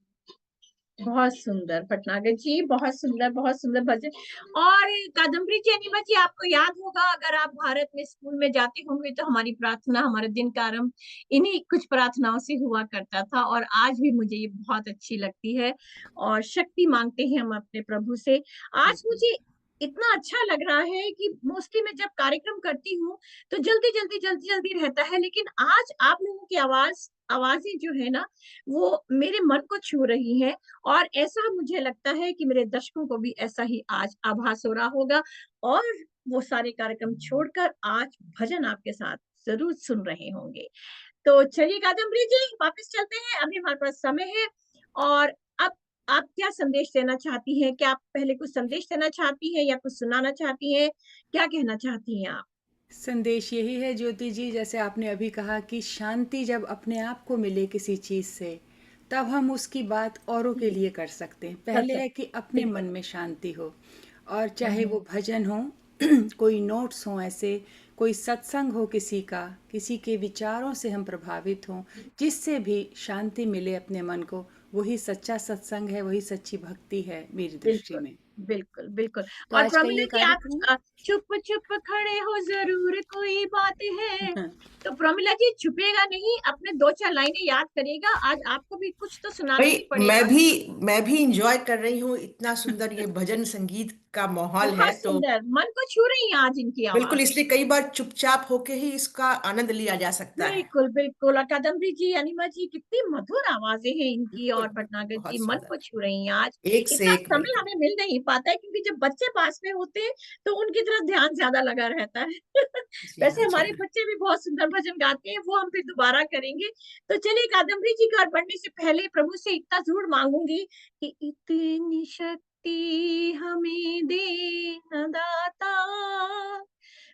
बहुत सुंदर भटनागर जी, बहुत सुंदर भजन। और कादम्बरी जी, अनिमा जी, आपको याद होगा, अगर आप भारत में स्कूल में जाते होंगे तो हमारी प्रार्थना, हमारे दिन का आरंभ इन्हीं कुछ प्रार्थनाओं से हुआ करता था, और आज भी मुझे ये बहुत अच्छी लगती है। और शक्ति मांगते हैं हम अपने प्रभु से। आज बिल्कुल। मुझे इतना अच्छा लग रहा है कि मोस्टली मैं जब कार्यक्रम करती हूँ तो जल्दी रहता है, लेकिन आज आप लोगों की आवाजें जो है ना, वो मेरे मन को छू रही है। और ऐसा मुझे लगता है कि मेरे दर्शकों को भी ऐसा ही आज आभास हो रहा होगा, और वो सारे कार्यक्रम छोड़कर आज भजन आपके साथ जरूर सुन रहे होंगे। तो चलिए कादम्बरी जी, वापस चलते हैं, अभी हमारे पास समय है। और अब आप क्या संदेश देना चाहती हैं? क्या आप पहले कुछ संदेश देना चाहती हैं या कुछ सुनाना चाहती हैं? क्या कहना चाहती हैं आप? संदेश यही है ज्योति जी, जैसे आपने अभी कहा कि शांति जब अपने आप को मिले किसी चीज़ से, तब हम उसकी बात औरों के लिए कर सकते हैं। कर पहले है सकते कि हैं, अपने मन बिल्कुल। में शांति हो, और चाहे हम्म, वो भजन हो, कोई नोट्स हो, ऐसे कोई सत्संग हो किसी का, किसी के विचारों से हम प्रभावित हों, जिससे भी शांति मिले अपने मन को, वही सच्चा सत्संग है, वही सच्ची भक्ति है मेरी दृष्टि बिल्कुल, में। बिल्कुल। तो और आज का प्रमिला ये जी, आप कार्यक्रम चुप-चुप खड़े हो, ज़रूर कोई बात है। तो प्रमिला जी छुपिएगा नहीं, अपने 2-4 लाइनें याद करिएगा, आज आपको भी कुछ तो सुनाना भाई ही पड़ेगा। मैं भी इंजॉय कर रही हूँ, इतना सुंदर ये भजन संगीत का माहौल है, बहुत तो सुंदर, मन को छू रही हैं आज इनकी बिल्कुल, आवाज़। इसलिए कई बार चुपचाप होके ही इसका आनंद लिया जा सकता है। बिल्कुल। और कादम्बरी जी, अनिमा जी, कितनी मधुर आवाजें हैं इनकी, बिल्कुल, और भटनागर बहुत जी मन सुंदर, को छू रही हैं आज। एक से इतना एक, समय बिल्कुल। हमें मिल नहीं पाता है, क्योंकि जब बच्चे पास में होते हैं तो उनकी तरफ ध्यान ज्यादा लगा रहता है। जी वैसे हाँ, जी हमारे हाँ। बच्चे भी बहुत सुंदर भजन गाते हैं, वो हम फिर दोबारा करेंगे। तो चलिए, कादम्बरी जी, घर बढ़ने से पहले प्रभु से इतना जरूर मांगूंगी कि इतनी शक्ति हमें दे न दाता,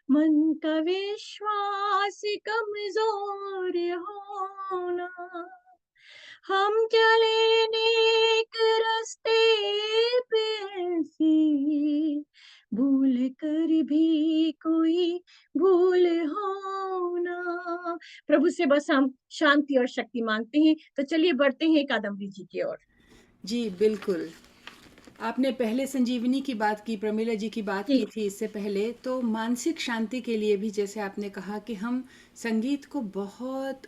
मन का विश्वास कमजोर होना, हम चले नेक रास्ते पे ऐसी, भूल कर भी कोई भूल होना। प्रभु से बस हम शांति और शक्ति मांगते हैं। तो चलिए बढ़ते हैं कादम्बरी जी की ओर। जी बिल्कुल। आपने पहले संजीवनी की बात की, प्रमिला जी की बात जी। की थी इससे पहले, तो मानसिक शांति के लिए भी जैसे आपने कहा कि हम संगीत को बहुत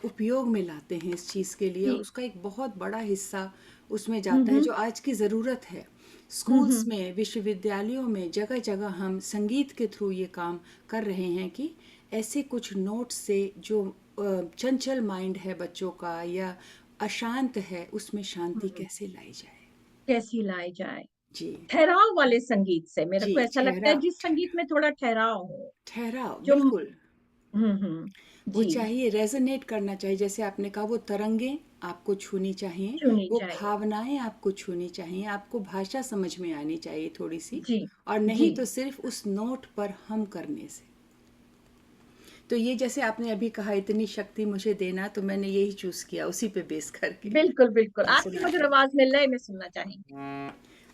उपयोग में लाते हैं इस चीज़ के लिए, और जी। उसका एक बहुत बड़ा हिस्सा उसमें जाता है हम्म। जो आज की ज़रूरत है। स्कूल्स हम्म। में, विश्वविद्यालयों में, जगह जगह हम संगीत के थ्रू ये काम कर रहे हैं कि ऐसे कुछ नोट्स से जो चंचल माइंड है बच्चों का या अशांत है, उसमें शांति हम्म। कैसे लाई जाए। कैसी लाई जाए? जी। ठहराव वाले संगीत से, मेरे जी, को ऐसा लगता है, ठहराव, जिस संगीत में थोड़ा ठहराव हो, ठहराव, जो बिल्कुल। वो जी, चाहिए, रेज़ोनेट करना चाहिए, जैसे आपने कहा वो तरंगें आपको छूनी चाहिए, छूनी वो चाहिए। भावनाएँ आपको छूनी चाहिए, आपको भाषा समझ में आनी चाहिए थोड़ी-सी, जी। और जी। नहीं तो सिर्फ़ उस नोट पर हम करने से। तो ये जैसे आपने अभी कहा इतनी शक्ति मुझे देना, तो मैंने यही चूज़ किया उसी पे बेस करके बिल्कुल, आपकी मधुर सुनाती हूँ। आवाज में लय में सुनना चाहेंगे।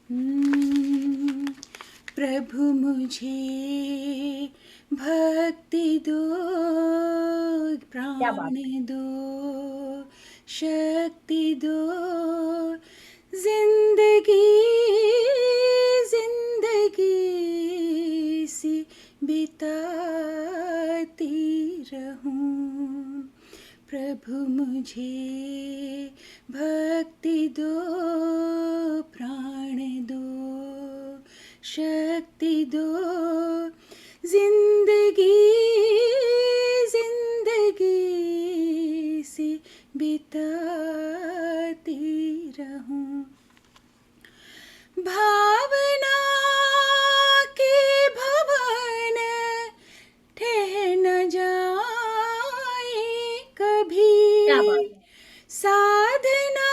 हम्म, प्रभु मुझे भक्ति दो, क्या प्राण बात है। दो, शक्ति दो, जिंदगी जिंदगी सी बिताती रहूं। प्रभु मुझे भक्ति दो, प्राण दो, शक्ति दो, जिंदगी जिंदगी सी बिताती रहूं। भावना के भवन ठह न जाए क्या कभी, बात है। साधना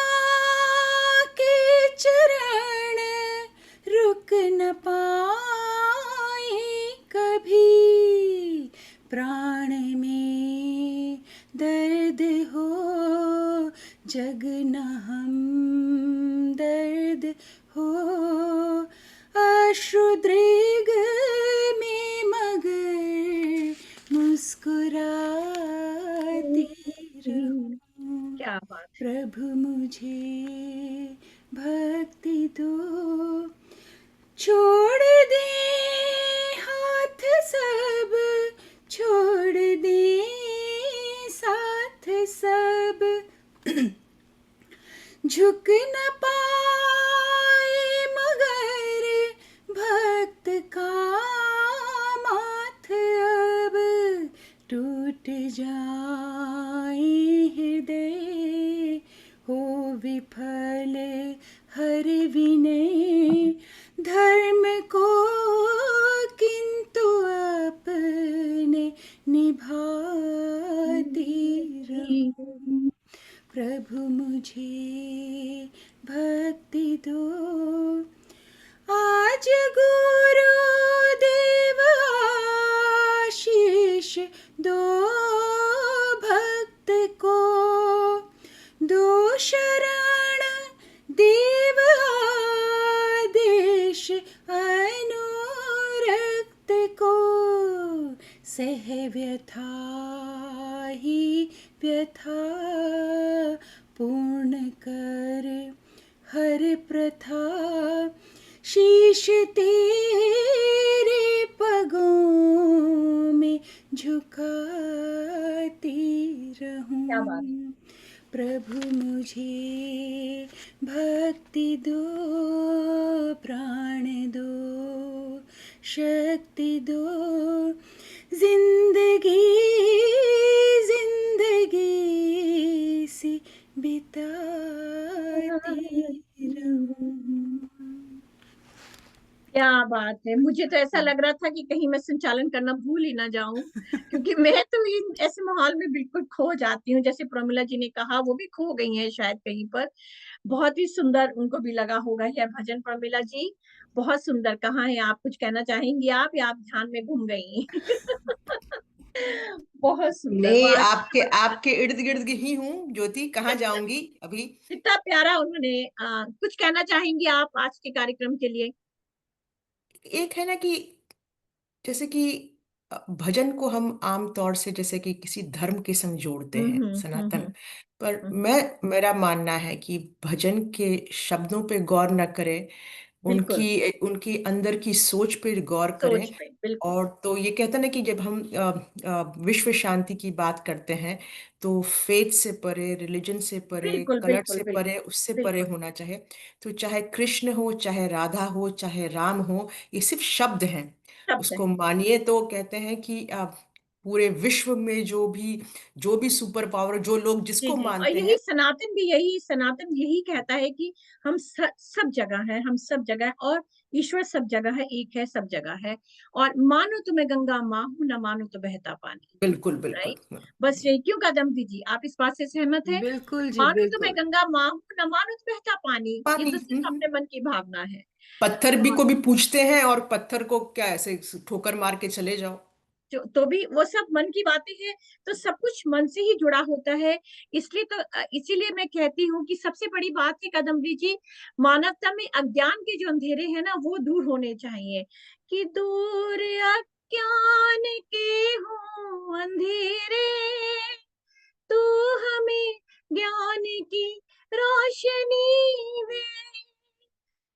के चरण रुक न पाए कभी, प्राण में दर्द हो जग न हम दर्द हो, अश्रुदृग में मगर मुस्कुराती रहूं। क्या बात है। प्रभु मुझे भक्ति दो, छोड़ दे हाथ सब, छोड़ दे साथ सब, झुक न पाए मगर भक्त का माथ अब, टूट जाए हृदय हो विफल हर विनय, धर्म को किंतु अपने निभाती रहूं। प्रभु मुझे भक्ति दो, आज गुरुदेव आशीष दो भक्त को, दो शरण देव आदेश अनुरक्त को, सह व्यथा ही व्यथा पूर्ण कर हर प्रथा, शीश तेरे पगों में झुकाती रहूं। क्या बात है। प्रभु मुझे भक्ति दो, प्राण दो, शक्ति दो, जिंदगी जिंदगी सी बिताती रहूं। क्या बात है। मुझे तो ऐसा लग रहा था कि कहीं मैं संचालन करना भूल ही ना जाऊं, क्योंकि मैं तो इन ऐसे माहौल में बिल्कुल खो जाती हूँ। जैसे प्रमिला जी ने कहा, वो भी खो गई हैं शायद कहीं पर। बहुत ही सुंदर उनको भी लगा होगा यह भजन। प्रमिला जी, बहुत सुंदर। कहाँ है आप? कुछ कहना चाहेंगी आप, या आप ध्यान में घूम गई? बहुत सुंदर। नहीं, वाह, आपके आपके इर्द गिर्द ही हूँ ज्योति, कहाँ जाऊंगी अभी। कितना प्यारा उन्होंने। कुछ कहना चाहेंगी आप आज के कार्यक्रम के लिए? एक है ना कि जैसे कि भजन को हम आम तौर से जैसे कि किसी धर्म के संग जोड़ते हैं सनातन, पर हम्म। मेरा मानना है कि भजन के शब्दों पे गौर न करें, बिल्कुल। उनकी उनकी अंदर की सोच पे गौर करें। सोच पे बिल्कुल। और तो ये कहते हैं ना कि जब हम विश्व शांति की बात करते हैं, तो फेथ से परे, रिलीजन से परे, बिल्कुल कलर बिल्कुल से बिल्कुल परे, उससे परे बिल्कुल। होना चाहिए। तो चाहे कृष्ण हो, चाहे राधा हो, चाहे राम हो, ये सिर्फ शब्द हैं। शब्द उसको है। मानिए तो कहते हैं कि पूरे विश्व में जो भी सुपर पावर, जो लोग जी जिसको जी। और मानते यही हैं। सनातन भी, सनातन यही कहता है कि हम सब जगह है, हम सब जगह है, और ईश्वर सब जगह है, एक है, सब जगह है। और मानो तो मैं गंगा माँ हूँ, न मानो तो बहता पानी। बिल्कुल बिल्कुल। राइट। बस यही। क्यों कदम दीजिए, आप इस बात से सहमत हैं? बिल्कुल जी, मानो तो मैं बिल्कुल। गंगा माँ हूँ, न मानो तो बहता पानी। ये पानी। तो सिर्फ अपने मन की भावना है। पत्थर भी और को भी पूछते हैं, और पत्थर को क्या ऐसे ठोकर मार के चले जाओ। जो तो भी वो सब मन की बातें हैं। तो सब कुछ मन से ही जुड़ा होता है। इसलिए तो इसीलिए मैं कहती हूँ कि सबसे बड़ी बात है कदमजी जी, मानवता में अज्ञान के जो अंधेरे हैं ना, वो दूर होने चाहिए। कि दूर अज्ञान के हो अंधेरे, तू हमें ज्ञान की रोशनी दे,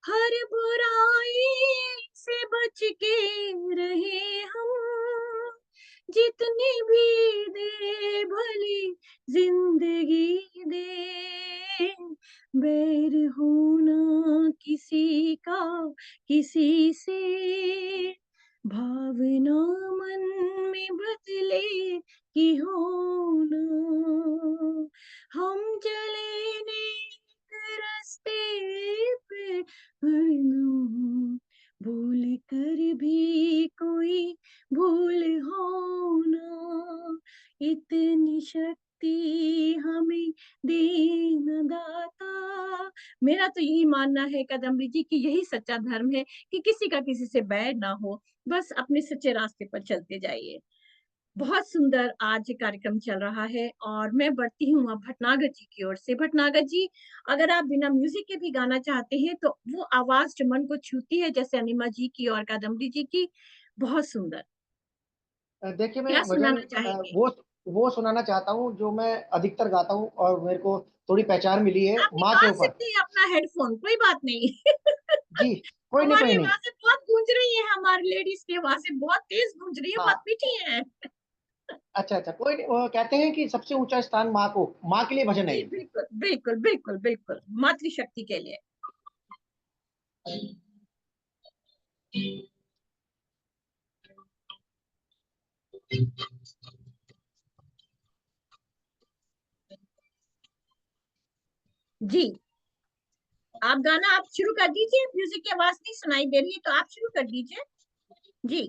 हर बुराई से बच के रहे हम, जितनी भी दे भली जिंदगी दे, बैर होना किसी का किसी से, भावना मन में बदले कि हो ना, हम जले नेक रास्ते पे हर लम्हा, भूल कर भी कोई भूल हो ना, इतनी शक्ति हमें देना दाता। मेरा तो यही मानना है कदम्बी जी कि यही सच्चा धर्म है कि किसी का किसी से बैर ना हो, बस अपने सच्चे रास्ते पर चलते जाइए। बहुत सुंदर आज ये कार्यक्रम चल रहा है और मैं बढ़ती हूँ अब भटनागर जी की ओर से। भटनागर जी, अगर आप बिना म्यूजिक के भी गाना चाहते हैं तो वो आवाज जो मन को छूती है जैसे अनिमा जी की और कादम्बरी जी की, बहुत सुंदर। देखिए क्या मैं भजन सुनाना चाहेंगे? वो सुनाना चाहता हूँ जो मैं अधिकतर गाता हूँ और मेरे को थोड़ी पहचान मिली है आप माँ के निकाल ऊपर। सकते हैं अपना हेडफोन, कोई बात नहीं। जी, कोई नहीं, कोई हमारी नहीं। आवाजें बहुत गूंज रही है, हमारी लेडीज की आवाजें बहुत तेज गूंज रही है, बहुत हाँ, मीठी है। अच्छा, अच्छा, कोई नहीं। वो कहते हैं कि सबसे ऊंचा स्थान माँ के लिए भजन है जी ये। बिल्कुल बिल्कुल बिल्कुल बिल्कुल, मातृशक्ति के लिए। जी, आप गाना आप शुरू कर दीजिए, म्यूजिक की आवाज नहीं सुनाई दे रही है तो आप शुरू कर दीजिए। जी,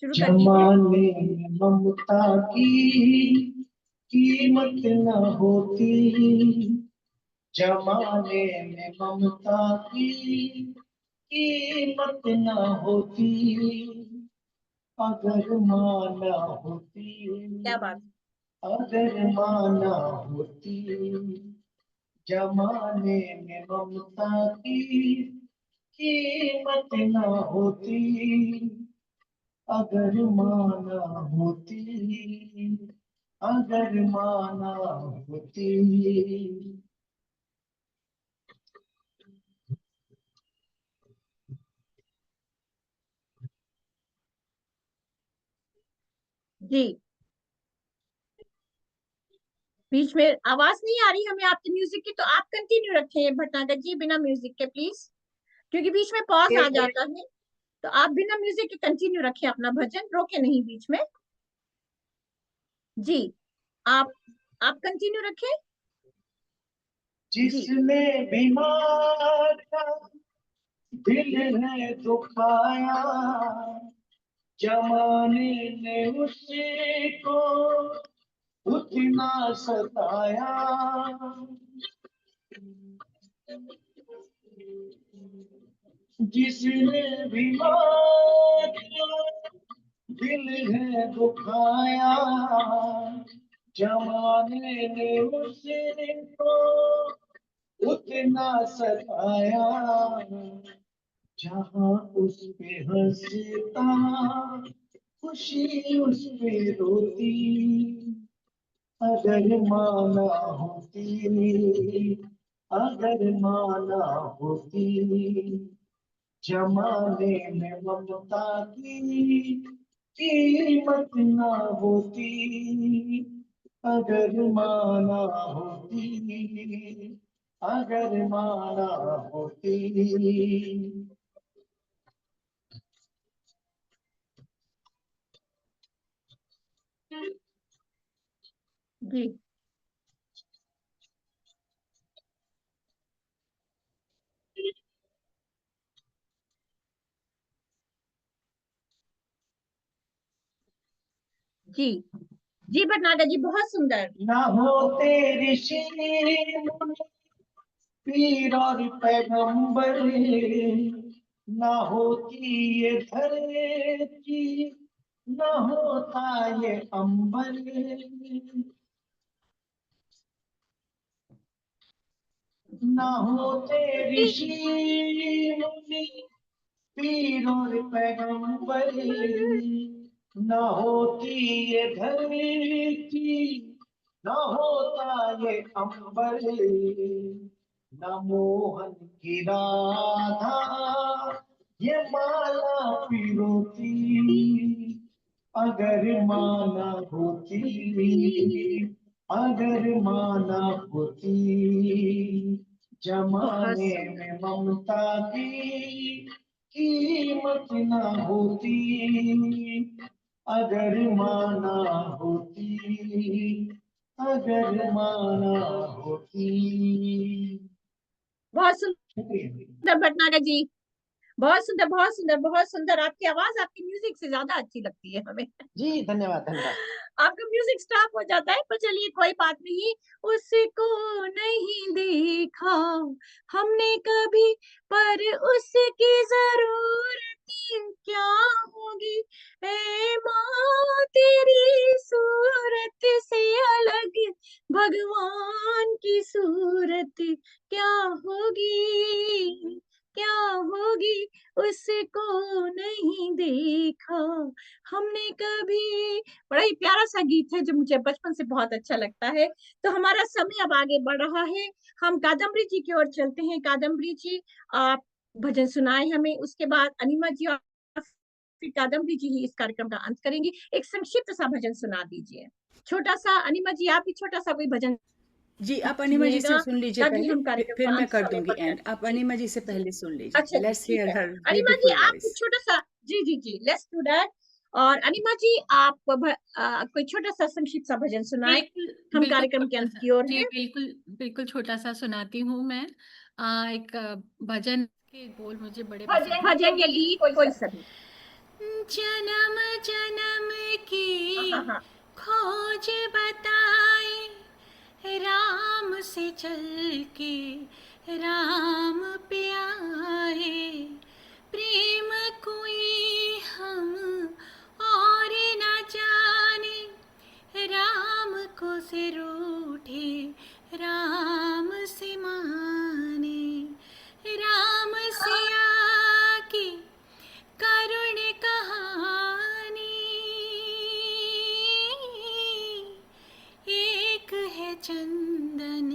शुरू कर दीजिए। जमाने में ममता की कीमत न होती, जमाने में ममता की कीमत न होती, अगर माना क्या होती, बात। अगर माना होती, जमाने में ममता की कीमत न होती, अगर माना होती, अगर माना होती। जी, बीच में आवाज नहीं आ रही हमें आपके म्यूजिक की, तो आप कंटिन्यू रखें भटनागर जी बिना म्यूजिक के प्लीज, क्योंकि बीच में पॉज आ एक जाता है। तो आप बिना म्यूजिक के कंटिन्यू रखें अपना भजन, रोके नहीं बीच में। जी, आप आप कंटिन्यू रखें। जी, जिसने भी मारा दिल है दुखाया, जमाने ने उसको उतना सताया, जिसने भी मारा दिल है दुखाया, जमाने ने उसको उतना सताया, जहाँ उस पे हंसता खुशी उस पे रोती, अगर माना होती, अगर माना होती, जमाने में ममता की कीमत ना होती, अगर माना होती, अगर माना होती। जी, जी, जी भटनागर जी, बहुत सुंदर। ना होते ऋषि मुनि पीर और पैगंबर, ना होती ये धरती, ना होता ये अंबर, ना होते ऋषि मुनि पीर और पैगंबर, ना होती ये धरती, ना होता ये अंबर, न मोहन की राधा ये माला पिरोती, अगर माना होती, अगर माना होती, बहुत जमाने सुंदर। में ममता की कीमत न होती, अगर माना होती, अगर माना होती। बहुत सुंदर भटनागर जी, बहुत सुंदर, बहुत सुंदर, बहुत सुंदर। आपकी आवाज आपकी म्यूजिक से ज्यादा अच्छी लगती है हमें। जी धन्यवाद धन्यवाद। आपका म्यूजिक स्टॉप हो जाता है, पर चलिए कोई बात नहीं। उसको नहीं देखा हमने कभी, पर उसकी जरूरत क्या होगी। ए माँ तेरी सूरत से अलग भगवान की सूरत क्या होगी, क्या होगी। उसको नहीं देखा हमने कभी। बड़ा ही प्यारा सा गीत है जो मुझे बचपन से बहुत अच्छा लगता है। तो हमारा समय अब आगे बढ़ रहा है, हम कादम्बरी जी की ओर चलते हैं। कादम्बरी जी, आप भजन सुनाए हमें, उसके बाद अनिमा जी और फिर कादम्बरी जी ही इस कार्यक्रम का अंत करेंगी। एक संक्षिप्त सा भजन सुना दीजिए, छोटा सा। अनिमा जी आप भी छोटा सा कोई भजन जी आप अनिमा जी से सुनिएगा, सुन लीजिए ताकि पहले, हम कार्यक्रम फिर का मैं अंत कर समय दूंगी पर कर एंड। दें। आप जी अनिमा जी से जी, पहले सुन लीजिए। अच्छा जी लेट्स ठीक हियर है। हर अनिमा जी ब्यूटीफुल आप वॉइस। कुछ छोटा सा, जी जी जी, लेट्स डू दैट। और अनिमा जी आप कोई छोटा सा संक्षिप्त सा भजन सुनाए, बिल्कुल, हम बिल्कुल कार्यक्रम के छोटा अंत सा। की ओर जी, हैं। बिल्कुल, बिल्कुल छोटा-सा सुनाती हूँ मैं। एक भजन के बोल मुझे बड़े पसंद हैं। भजन या गीत कोई सा भी। जन्म जन्म हाँ की हाँ। खोज बताए, राम से चल के राम पे आए। प्रेम कोई हम और न जाने, राम को से रूठे राम से माने। राम से आके करुण कहानी, एक है चंदन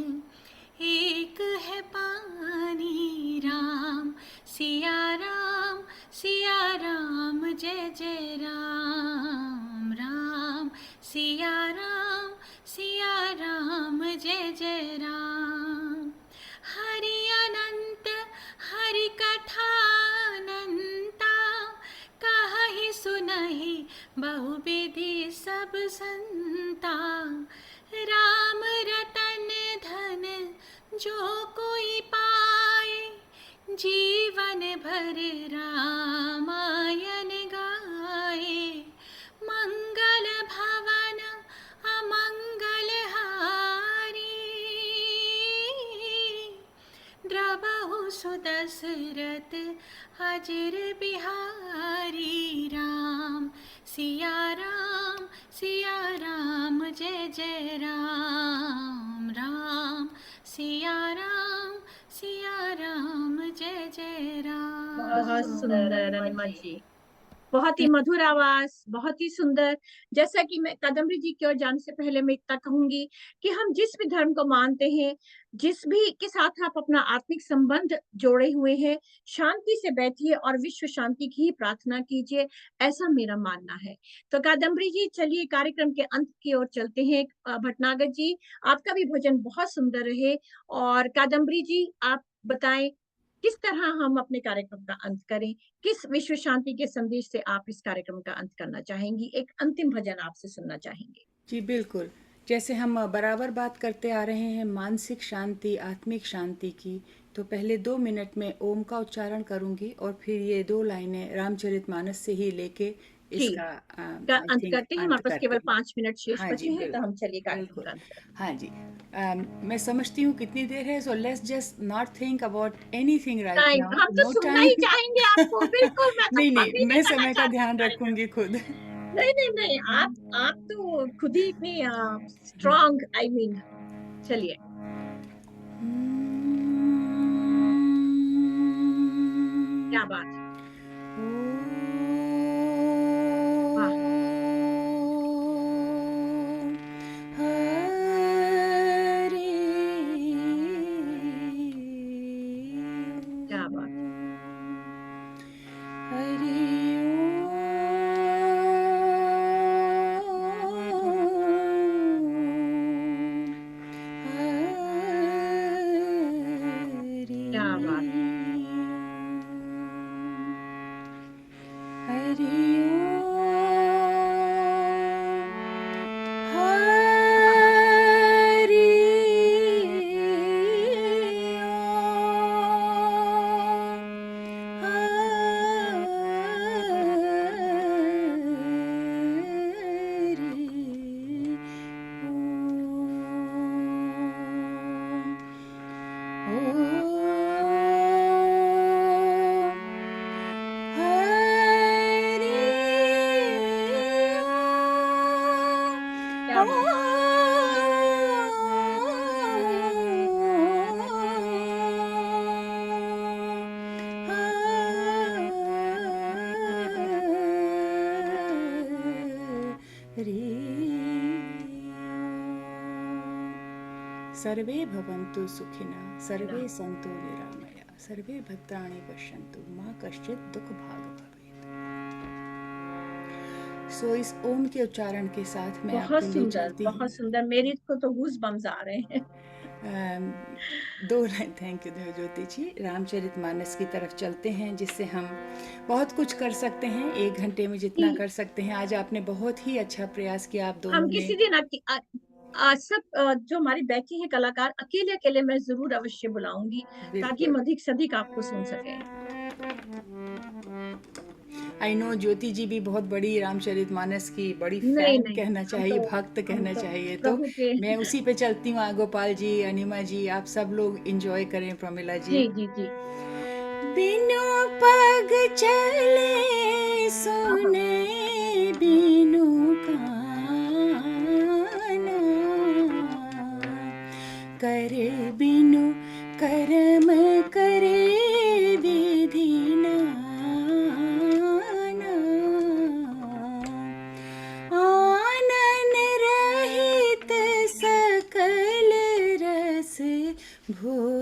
एक है पानी। राम सिया राम, सिया राम जय जय राम। राम सिया राम, सिया राम जय जय राम। हरि अनंत हरि कथा अनंता, कहि सुनहि बहुविधि सब संता। राम रतन धन जो कोई पाए, जीवन भर रामायण गाए। मंगल भवन अमंगल हारी, द्रवहु सुदशरथ अजर बिहारी। राम सिया राम, सिया राम जय जय राम। राम सिया राम, सिया राम जय जय राम। बहुत सुंदर अनिमा जी, बहुत ही मधुर आवाज, बहुत ही सुंदर। जैसा कि मैं कादम्बरी जी की ओर जाने से पहले मैं इतना कहूंगी कि हम जिस भी धर्म को मानते हैं, जिस भी के साथ आप अपना आत्मिक संबंध जोड़े हुए हैं, शांति से बैठिए और विश्व शांति की ही प्रार्थना कीजिए, ऐसा मेरा मानना है। तो कादम्बरी जी चलिए कार्यक्रम के अंत की ओर चलते हैं। भटनागर जी आपका भी भजन बहुत सुंदर रहे। और कादम्बरी जी आप बताएं किस तरह हम अपने कार्यक्रम का अंत करें, किस विश्व शांति के संदेश से आप इस कार्यक्रम का अंत करना चाहेंगी, एक अंतिम भजन आपसे सुनना चाहेंगे। जी बिल्कुल। जैसे हम बराबर बात करते आ रहे हैं मानसिक शांति, आत्मिक शांति की, तो पहले 2 मिनट में ओम का उच्चारण करूंगी और फिर ये 2 लाइनें रामचरितमानस से ही लेके जी इसका का आई अंत थिंक करते हैं, अंत हमारे पास करते केवल हैं। 5 मिनट शेष हाँ बचे जी, हैं, तो हम चलिए कार्यक्रम बिल्कुल। का अंत करते हाँ जी। मैं समझती हूँ कितनी देर है, so let's just not think about anything हैं। राइट नहीं, नाउ, हम तो नो सुनना ही टाइम। चाहेंगे आपको, बिल्कुल। मैं तो नहीं, बंद ही नहीं, नहीं मैं करना समय का चाहती ध्यान कार्यक्रम। रखूंगी खुद। नहीं नहीं नहीं, आप तो खुद ही इतनी स्ट्रांग, आई मीन। चलिए। क्या बात है, वाह, क्या बात है। क्या बात है। सर्वे भवन्तु सुखिनः, सर्वे सन्तु निरामया, सर्वे भद्राणि पश्यन्तु, माँ कश्चित् दुख भाग भवेत्। सो इस ओम के उच्चारण के साथ मैं बहुत आपको ले सुंदर, चलती हूँ। बहुत सुंदर। मेरे को तो गूज बम्स आ रहे हैं। दो लाइन, थैंक यू ज्योति जी। रामचरितमानस की तरफ चलते हैं, जिससे हम बहुत कुछ कर सकते हैं 1 घंटे में, जितना कर सकते हैं। आज आपने बहुत ही अच्छा प्रयास किया, आप हम दोनों किसी ने। दिन सब जो हमारे बैठे हैं कलाकार, अकेले अकेले मैं जरूर अवश्य बुलाऊंगी, ताकि बिल्कुल। हम अधिक से अधिक आपको सुन सके। आई नो ज्योति जी भी बहुत बड़ी रामचरितमानस की बड़ी नहीं फैन नहीं, कहना हम चाहिए, तो भक्त हम कहना तो चाहिए। तो प्रभु के। मैं उसी पे चलती हूँ। गोपाल जी, अनिमा जी, आप सब लोग एंजॉय करें। प्रमिला जी। जी जी जी। बिनु पग चले सुने, बिनु काना, कर बिनु कर्म करे विधि नाना, आनन रहित सकल रस भोगी,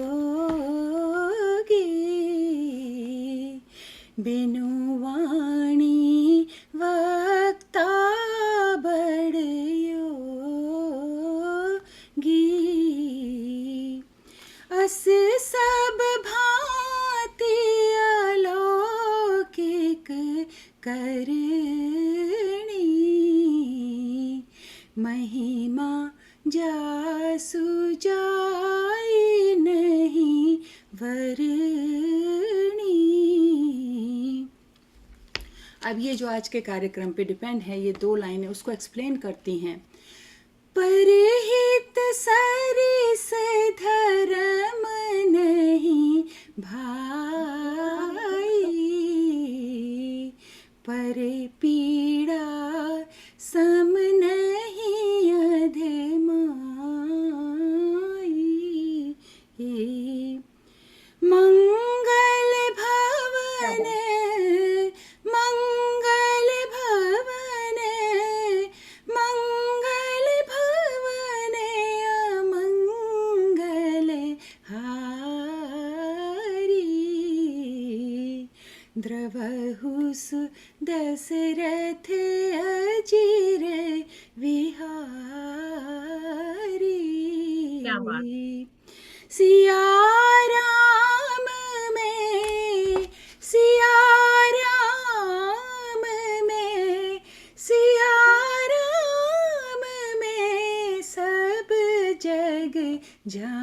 बिनु वाणी वक्ता बड़ योगी, अस सब भांति अलौकिक करणी, महिमा जासु जाई नहीं वरणी। अब ये जो आज के कार्यक्रम पे डिपेंड है, ये 2 लाइनें उसको एक्सप्लेन करती हैं। परहित सरिस धर्म नहीं भाई, पर पीड़ा सम नहीं अधमाई, मंगल भवन, मंगल भवन, मंगल भवन, अमंगल हारी, द्रवहुसु दशरथ अजीर विहारी, क्या बात। सिया राम में, सिया राम में, सिया राम में सब जग जानी,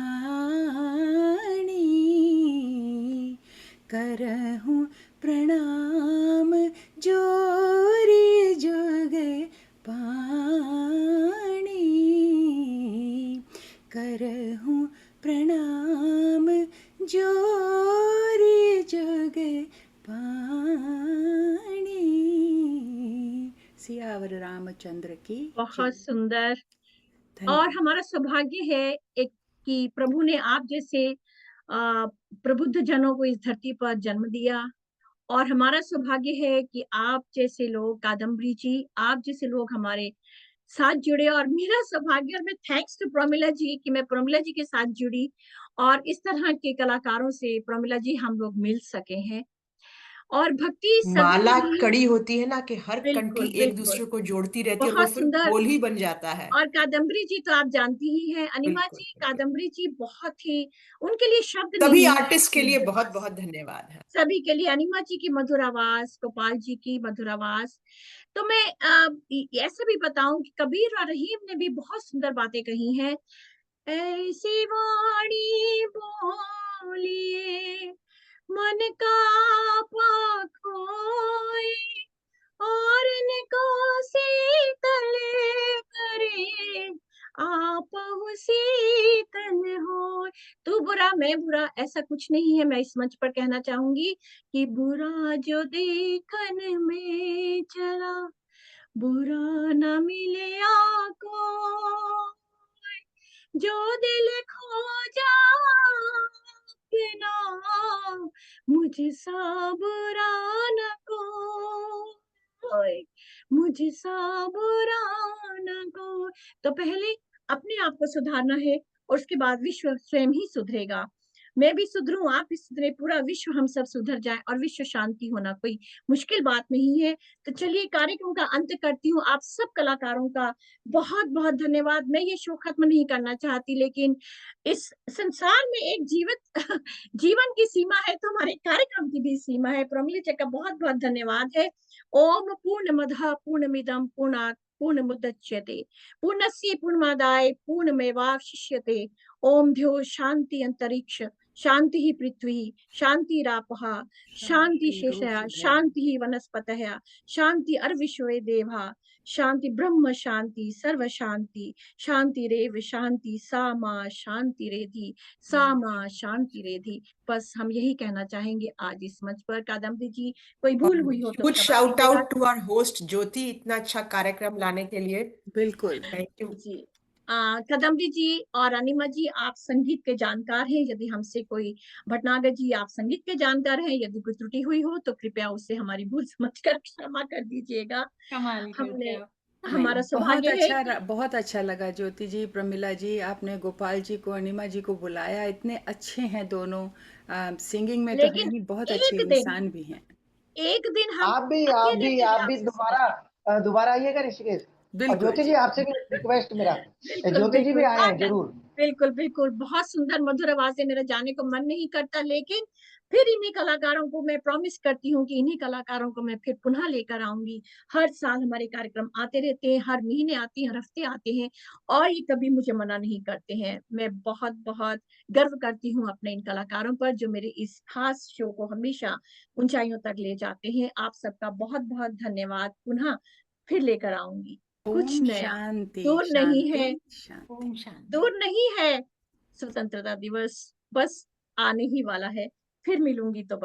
करहूँ प्रणाम जोरी जुग पाणी, करहूँ प्रणाम जोरी जुग पाणी। सियावर रामचंद्र की बहुत सुंदर। और धन्यवाद। हमारा सौभाग्य है एक कि प्रभु ने आप जैसे प्रबुद्ध जनों को इस धरती पर जन्म दिया, और हमारा सौभाग्य है कि आप जैसे लोग, कादम्बरी जी, आप जैसे लोग हमारे साथ जुड़े। और मेरा सौभाग्य, और मैं थैंक्स टू प्रमिला जी कि मैं प्रमिला जी के साथ जुड़ी, और इस तरह के कलाकारों से प्रमिला जी हम लोग मिल सके हैं। और भक्ति माला सभी भी। कड़ी होती है ना, कि हर कंठी बिल्कुल एक बिल्कुल, दूसरे को जोड़ती रहती है, और वो बहुत फिर सुंदर। बोल ही बन जाता है। और कादम्बरी जी तो आप जानती ही हैं, अनिमा बिल्कुल जी, बिल्कुल। कादम्बरी जी बहुत ही, उनके लिए शब्द सभी नहीं है आर्टिस्ट के लिए मेरे बहुत पास। बहुत धन्यवाद है। सभी के लिए, अनिमा जी की मधुर आवाज, गोपाल जी की मधुर आवाज। तो मैं ऐसे भी बताऊं कि कबीर और रहीम ने भी बहुत सुंदर बातें कही हैं। ऐसी वाणी बोलिए मन का पाखोए, और इनको शीतल करे, आप शीतल हो। तू बुरा मैं बुरा, ऐसा कुछ नहीं है। मैं इस मंच पर कहना चाहूंगी कि बुरा जो देखन में चला, बुरा न मिले आको, जो दिल खो जाना, मुझसा बुरा न कोई, मुझसा बुरा न कोई। तो पहले अपने आप को सुधारना है, और उसके बाद विश्व स्वयं ही सुधरेगा। मैं भी सुधरूं, आप भी सुधरे, पूरा विश्व हम सब सुधर जाए और विश्व शांति होना कोई मुश्किल बात नहीं है। तो चलिए कार्यक्रम का अंत करती हूँ। आप सब कलाकारों का बहुत बहुत धन्यवाद। मैं ये शो खत्म नहीं करना चाहती, लेकिन इस संसार में एक जीवित जीवन की सीमा है, तो हमारे कार्यक्रम की भी सीमा है। प्रमिला जी का बहुत बहुत धन्यवाद है। ओम पूर्णमदः पूर्णमिदं पूर्णात् पूर्णमुदच्यते पूर्णस्य पूर्णमादाय पूर्णमेवावशिष्यते। ओम द्यो शांति अंतरिक्ष शांति पृथ्वी शांतिरापः शांति शेषः शांति वनस्पतयः शांति अर्विश्वे देवा शांति ब्रह्म शांति सर्व शांति शांतिरेव शांति सा माँ शांति रेधि सा माँ शांति रेधि। बस हम यही कहना चाहेंगे आज इस मंच पर। कादम्बरी जी, कोई भूल हुई हो तो कुछ क्षमा शाउट कीजिएगा। आउट टू आवर होस्ट ज्योति, इतना अच्छा कार्यक्रम लाने के लिए बिल्कुल। Thank you. जी कदम्बरी जी और अनिमा जी, आप संगीत के जानकार हैं। यदि हमसे कोई भटनागर जी, आप संगीत के जानकार हैं, यदि कोई त्रुटि हुई हो तो कृपया उससे हमारी भूल समझकर क्षमा कर दीजिएगा। कमाल करते हमने आप। हमारा सौभाग्य है कि बहुत अच्छा लगा ज्योति जी, प्रमिला जी, आपने गोपाल जी को, अनिमा जी को बुलाया। इतने अच्छे हैं दोनों, सिंगिंग में तो हैं लेकिन ही, बहुत अच्छे एक दिन इंसान भी हैं। एक दिन हम आप भी अकेले आपसे सुनेंगे। दोबारा आइएगा ऋषिकेश। और बिल्कुल ज्योति जी जी। आपसे भी रिक्वेस्ट मेरा, बिल्कुल ज्योति जी भी बिल्कुल आए जरूर। बिल्कुल बिल्कुल बहुत सुंदर मधुर आवाज से मेरा जाने को मन नहीं करता, लेकिन फिर इन्हीं कलाकारों को मैं प्रॉमिस करती हूँ कि इन्हीं कलाकारों को मैं फिर पुनः लेकर आऊंगी। हर साल हमारे कार्यक्रम आते रहते हैं, हर महीने आते हैं, हर हफ्ते आते हैं, और ये कभी मुझे मना नहीं करते हैं। मैं बहुत बहुत गर्व करती हूँ अपने इन कलाकारों पर, जो मेरे इस खास शो को हमेशा ऊंचाइयों तक ले जाते हैं। आप सबका बहुत बहुत धन्यवाद। पुनः फिर लेकर आऊंगी कुछ ओम नया। शांति दूर नहीं शांति है, शांति। ओम शांति। दूर नहीं है स्वतंत्रता दिवस, बस आने ही वाला है। फिर मिलूंगी तो